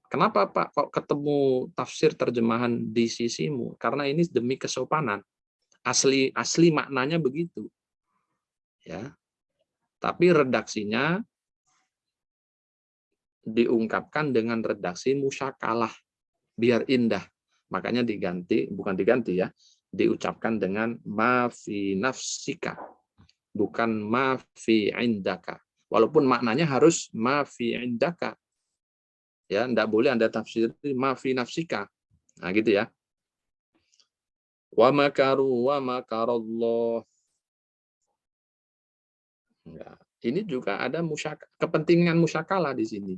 Speaker 1: Kenapa Pak kok ketemu tafsir terjemahan di sisimu? Karena ini demi kesopanan. Asli maknanya begitu. Ya. Tapi redaksinya diungkapkan dengan redaksi musyakalah biar indah. Makanya bukan diganti ya, diucapkan dengan ma fi nafsika, bukan ma fi indaka. Walaupun maknanya harus ma fi indaka. Ya, enggak boleh Anda tafsir ma fi nafsika. Nah, gitu ya. Wa makaru wa makarallah. Ya, ini juga ada kepentingan musyakalah di sini.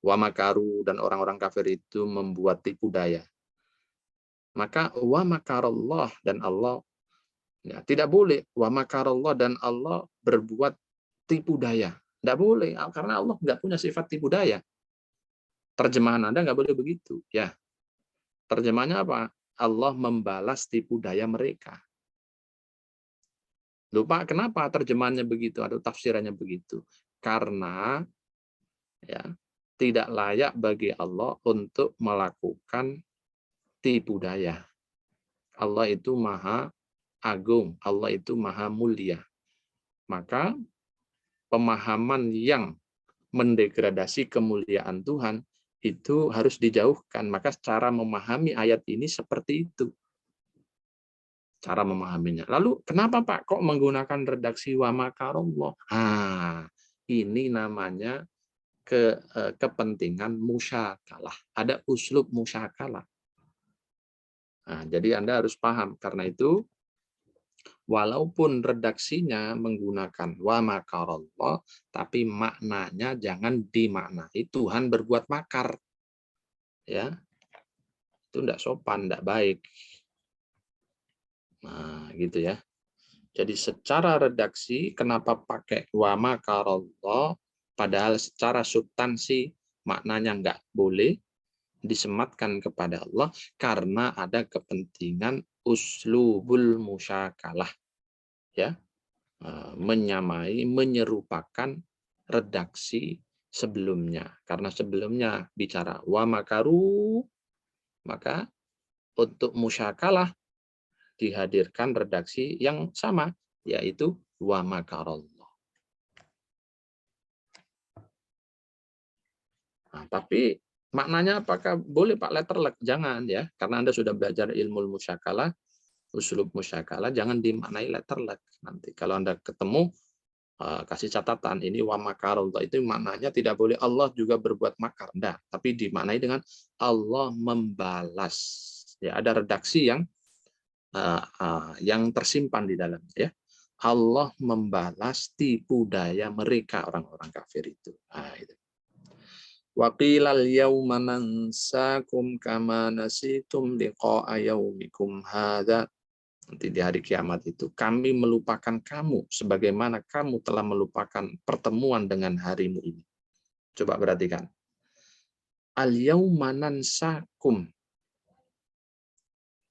Speaker 1: Wa makaru, dan orang-orang kafir itu membuat tipu daya. Maka wa makarallah, dan Allah, ya, tidak boleh wa makarallah dan Allah berbuat tipu daya. Tidak boleh, karena Allah nggak punya sifat tipu daya. Terjemahan Anda nggak boleh begitu. Ya, terjemahannya apa? Allah membalas tipu daya mereka. Lupa kenapa terjemahannya begitu atau tafsirannya begitu? Karena ya, tidak layak bagi Allah untuk melakukan tipu daya. Allah itu maha agung, Allah itu maha mulia. Maka pemahaman yang mendegradasi kemuliaan Tuhan itu harus dijauhkan. Maka cara memahami ayat ini seperti itu. Cara memahaminya. Lalu kenapa Pak kok menggunakan redaksi wa makarallah? Ini namanya kepentingan musyakalah. Ada uslub musyakalah. Nah, jadi Anda harus paham. Karena itu, walaupun redaksinya menggunakan wa makarallah, tapi maknanya jangan dimaknai Tuhan berbuat makar. Ya, itu tidak sopan, tidak baik. Nah, gitu ya. Jadi secara redaksi, kenapa pakai wa makarallah, padahal secara substansi maknanya nggak boleh disematkan kepada Allah, karena ada kepentingan uslubul musyakalah, ya, menyamai, menyerupakan redaksi sebelumnya. Karena sebelumnya bicara wa makaru, maka untuk musyakalah dihadirkan redaksi yang sama, yaitu wa makarallah. Nah, tapi maknanya apakah boleh Pak letterlek? Jangan ya, karena Anda sudah belajar ilmu musyakalah, uslub musyakalah, jangan dimaknai letterlek. Nanti kalau Anda ketemu, kasih catatan, ini wa makarallah, itu maknanya tidak boleh Allah juga berbuat makar. Enggak, tapi dimaknai dengan Allah membalas. Ya, ada redaksi yang tersimpan di dalam, ya. Allah membalas tipu daya mereka, orang-orang kafir itu. Nah, itu. Wa qilal yauma nansakum kama nasitum liqa'a yaumikum hadza. Nanti di hari kiamat itu kami melupakan kamu sebagaimana kamu telah melupakan pertemuan dengan harimu ini. Coba perhatikan. Al yauma nansakum.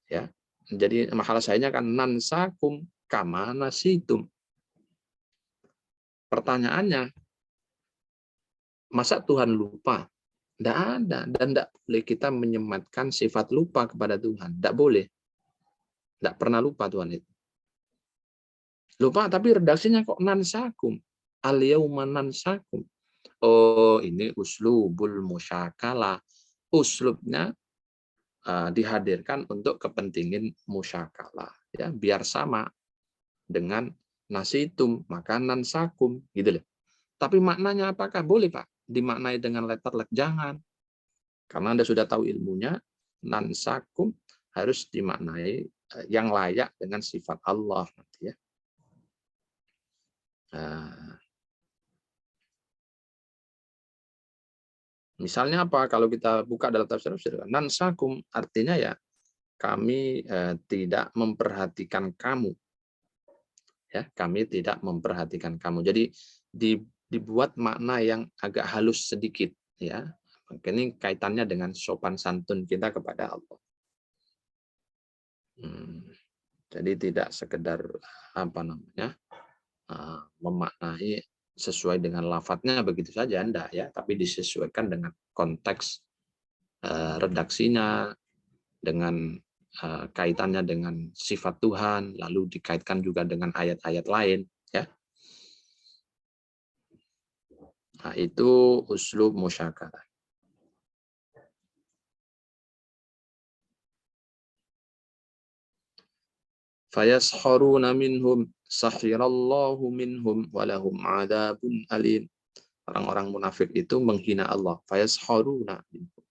Speaker 1: Ya. Jadi mahal sayanya kan nansakum kama nasitum. Pertanyaannya, masa Tuhan lupa? Tidak ada. Dan tidak boleh kita menyematkan sifat lupa kepada Tuhan. Tidak boleh. Tidak pernah lupa Tuhan itu. Lupa, tapi redaksinya kok nansakum. Al-yauma nansakum. Oh, ini uslubul musyakalah. Uslubnya dihadirkan untuk kepentingan musyakalah. Ya, biar sama dengan nasitum, makanan sakum. Gitu loh. Tapi maknanya apakah boleh Pak dimaknai dengan letterlek? Jangan. Karena Anda sudah tahu ilmunya, nansakum harus dimaknai yang layak dengan sifat Allah. Ya. Misalnya apa? Kalau kita buka dalam tafsir, nansakum artinya ya kami tidak memperhatikan kamu. Ya, kami tidak memperhatikan kamu. Jadi dibuat makna yang agak halus sedikit, ya. Ini kaitannya dengan sopan santun kita kepada Allah. Jadi tidak sekedar apa namanya memaknai sesuai dengan lafadznya begitu saja, enggak ya, tapi disesuaikan dengan konteks redaksinya, dengan kaitannya dengan sifat Tuhan, lalu dikaitkan juga dengan ayat-ayat lain, ya. Nah, itu uslub musyakalah. Fayasharuna minhum sakhirallahu minhum walahum adabun alim. Orang-orang munafik itu menghina Allah. Fayasharuna minhum.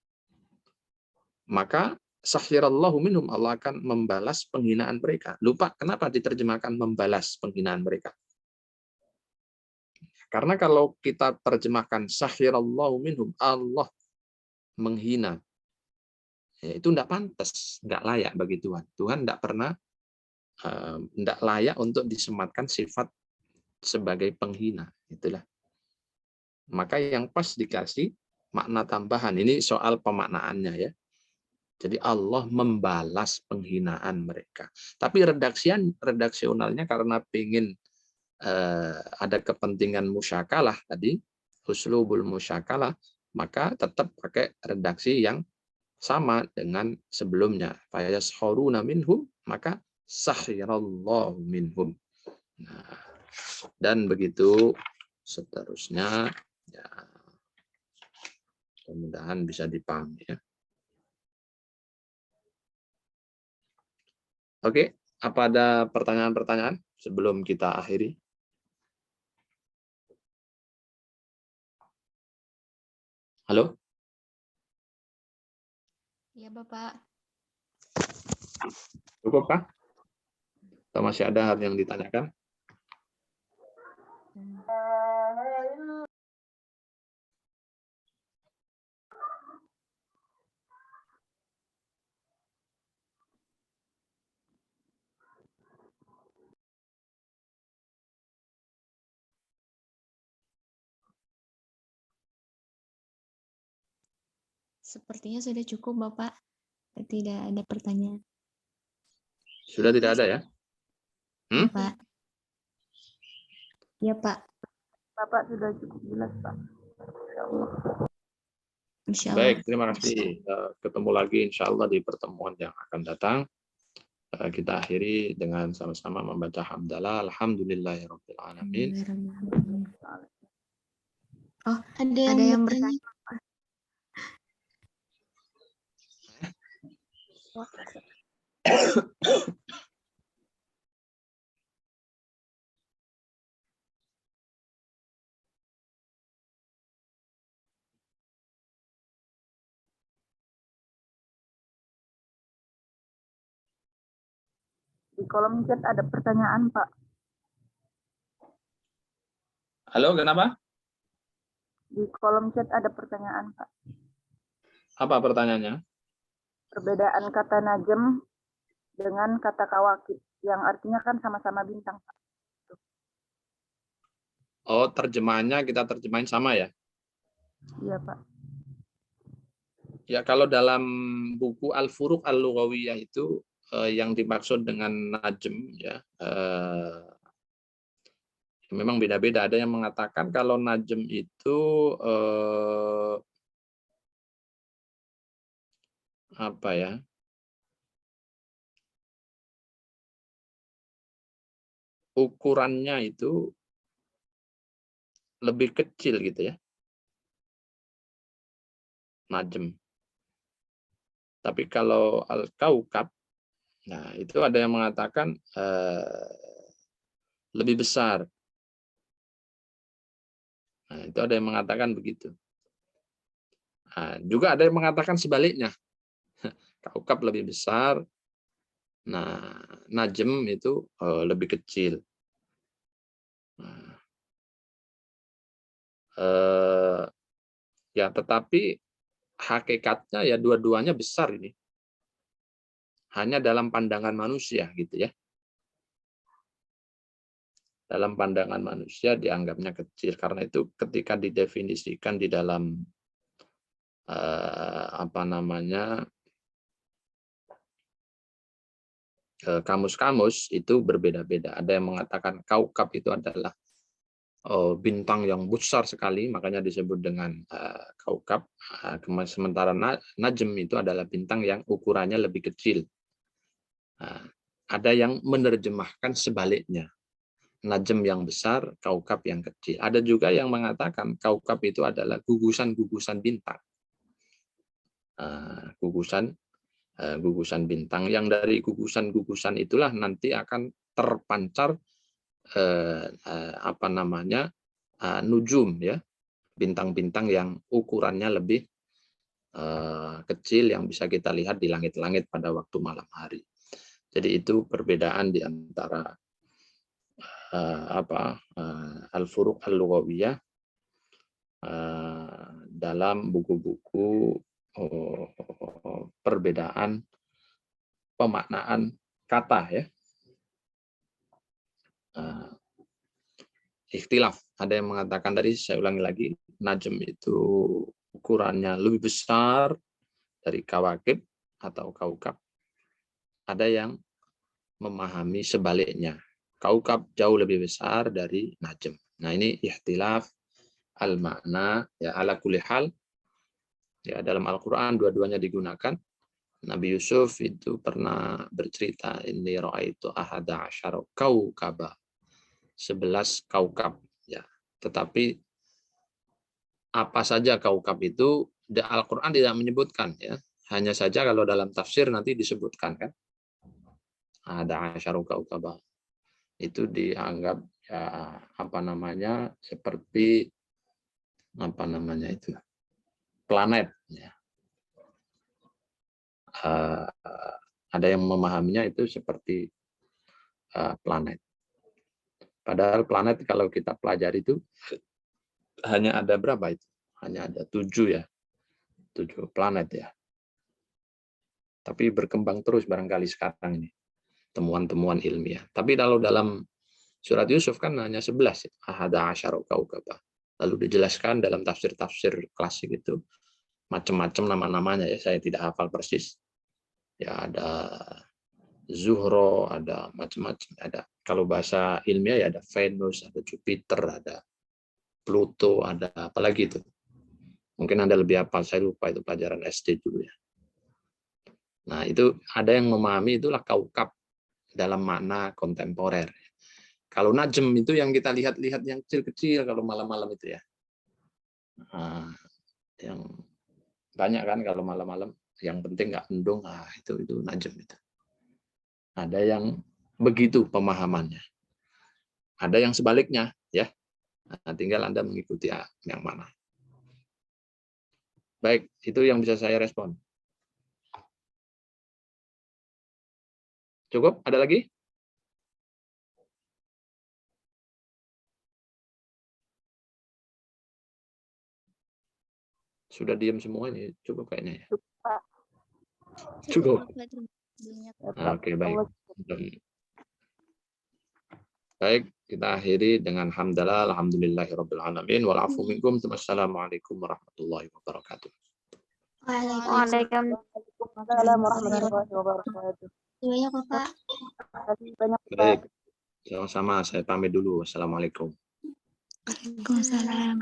Speaker 1: Maka sakhirallahu minhum, Allah akan membalas penghinaan mereka. Lupa kenapa diterjemahkan membalas penghinaan mereka? Karena kalau kita terjemahkan sakhirallahu minhum, Allah menghina, ya itu tidak pantas, nggak layak bagi Tuhan. Tuhan tidak pernah, tidak layak untuk disematkan sifat sebagai penghina. Itulah. Maka yang pas dikasih makna tambahan. Ini soal pemaknaannya ya. Jadi Allah membalas penghinaan mereka. Tapi redaksionalnya karena ingin ada kepentingan musyakalah tadi, uslubul musyakalah, maka tetap pakai redaksi yang sama dengan sebelumnya. Fayashuruna minhum, maka sakhirallahu minhum. Nah, dan begitu seterusnya, ya, mudah-mudahan bisa dipahami ya. Oke, apa ada pertanyaan-pertanyaan sebelum kita akhiri? Halo?
Speaker 2: Ya, Bapak.
Speaker 1: Cukup kah? Atau masih ada hal yang ditanyakan?
Speaker 2: Sepertinya sudah cukup, Bapak. Tidak ada pertanyaan.
Speaker 1: Sudah tidak ada ya?
Speaker 2: Ya, Pak. Ya, Pak.
Speaker 3: Bapak sudah cukup jelas, Pak. Insya Allah.
Speaker 2: Insya Allah.
Speaker 1: Baik, terima kasih. Ketemu lagi insya Allah di pertemuan yang akan datang. Kita akhiri dengan sama-sama membaca hamdalah. Alhamdulillahirabbil alamin.
Speaker 2: Oh, ada yang bertanya.
Speaker 3: Di kolom chat ada pertanyaan, Pak.
Speaker 1: Halo, kenapa?
Speaker 3: Di kolom chat ada pertanyaan, Pak.
Speaker 1: Apa pertanyaannya?
Speaker 3: Perbedaan kata najem dengan kata kawakib, yang artinya kan sama-sama bintang, Pak.
Speaker 1: Oh, terjemahannya kita terjemahin sama ya?
Speaker 3: Iya, Pak.
Speaker 1: Ya, kalau dalam buku Al-Furuq Al-Lughawiyah itu yang dimaksud dengan najm ya, memang beda-beda. Ada yang mengatakan kalau najm itu apa ya? Ukurannya itu lebih kecil gitu ya. Najm. Tapi kalau Al-Kaukab, nah itu ada yang mengatakan lebih besar. Nah, itu ada yang mengatakan begitu. Nah, juga ada yang mengatakan sebaliknya. Kaukab lebih besar. Nah, najm itu lebih kecil. Nah, ya, tetapi hakikatnya ya dua-duanya besar ini. Hanya dalam pandangan manusia gitu ya. Dalam pandangan manusia dianggapnya kecil, karena itu ketika didefinisikan di dalam apa namanya kamus-kamus itu berbeda-beda. Ada yang mengatakan kaukab itu adalah bintang yang besar sekali, makanya disebut dengan kaukab. Sementara najm itu adalah bintang yang ukurannya lebih kecil. Ada yang menerjemahkan sebaliknya. Najm yang besar, kaukab yang kecil. Ada juga yang mengatakan kaukab itu adalah gugusan-gugusan bintang. Gugusan bintang yang dari gugusan-gugusan itulah nanti akan terpancar apa namanya nujum ya, bintang-bintang yang ukurannya lebih kecil yang bisa kita lihat di langit-langit pada waktu malam hari. Jadi itu perbedaan di antara al-furuq al-lughawiyah dalam buku-buku perbedaan pemaknaan kata ya. Ikhtilaf. Ada yang mengatakan tadi, saya ulangi lagi, najm itu ukurannya lebih besar dari kawakib atau kaukab. Ada yang memahami sebaliknya. Kaukab jauh lebih besar dari najm. Nah ini ikhtilaf al-makna ya, ala kulli hal. Ya, dalam Al-Quran dua-duanya digunakan. Nabi Yusuf itu pernah bercerita, ini ra'aitu ahada asyara kaukaba, 11 kaukab ya. Tetapi apa saja kaukab itu Al-Quran tidak menyebutkan ya. Hanya saja kalau dalam tafsir nanti disebutkan kan. Ada asyara kaukaba. Itu dianggap ya seperti planet ya. Ada yang memahaminya itu seperti planet. Padahal planet kalau kita pelajari itu hanya ada berapa itu? Hanya ada 7 ya. 7 planet ya. Tapi berkembang terus barangkali sekarang ini. Temuan-temuan ilmiah. Tapi kalau dalam surat Yusuf kan hanya 11. Ahada asyara kaukaba. Lalu dijelaskan dalam tafsir-tafsir klasik itu macam-macam nama-namanya ya. Saya tidak hafal persis. Ya ada Zuhro, ada macam-macam. Ada kalau bahasa ilmiah ya ada Venus, ada Jupiter, ada Pluto, ada apa lagi itu. Mungkin Anda lebih hafal, saya lupa itu pelajaran SD dulu ya. Nah, itu ada yang memahami itulah kaukab dalam makna kontemporer. Kalau najm itu yang kita lihat-lihat yang kecil-kecil kalau malam-malam itu ya. Nah, yang banyak kan kalau malam-malam, yang penting nggak mendung, itu najm itu. Ada yang begitu pemahamannya. Ada yang sebaliknya ya. Nah, tinggal Anda mengikuti yang mana. Baik, itu yang bisa saya respon. Cukup? Ada lagi? Sudah diam semua ini, cukup kayaknya ya. Cukup. Oke, baik. Baik, kita akhiri dengan hamdalah, alhamdulillahirabbil alamin, wal afu minkum, wassalamualaikum warahmatullahi wabarakatuh.
Speaker 3: Waalaikumsalam warahmatullahi wabarakatuh.
Speaker 2: Banyak Bapak.
Speaker 1: Baik, sama-sama. Saya pamit dulu. Wassalamualaikum.
Speaker 2: Waalaikumsalam.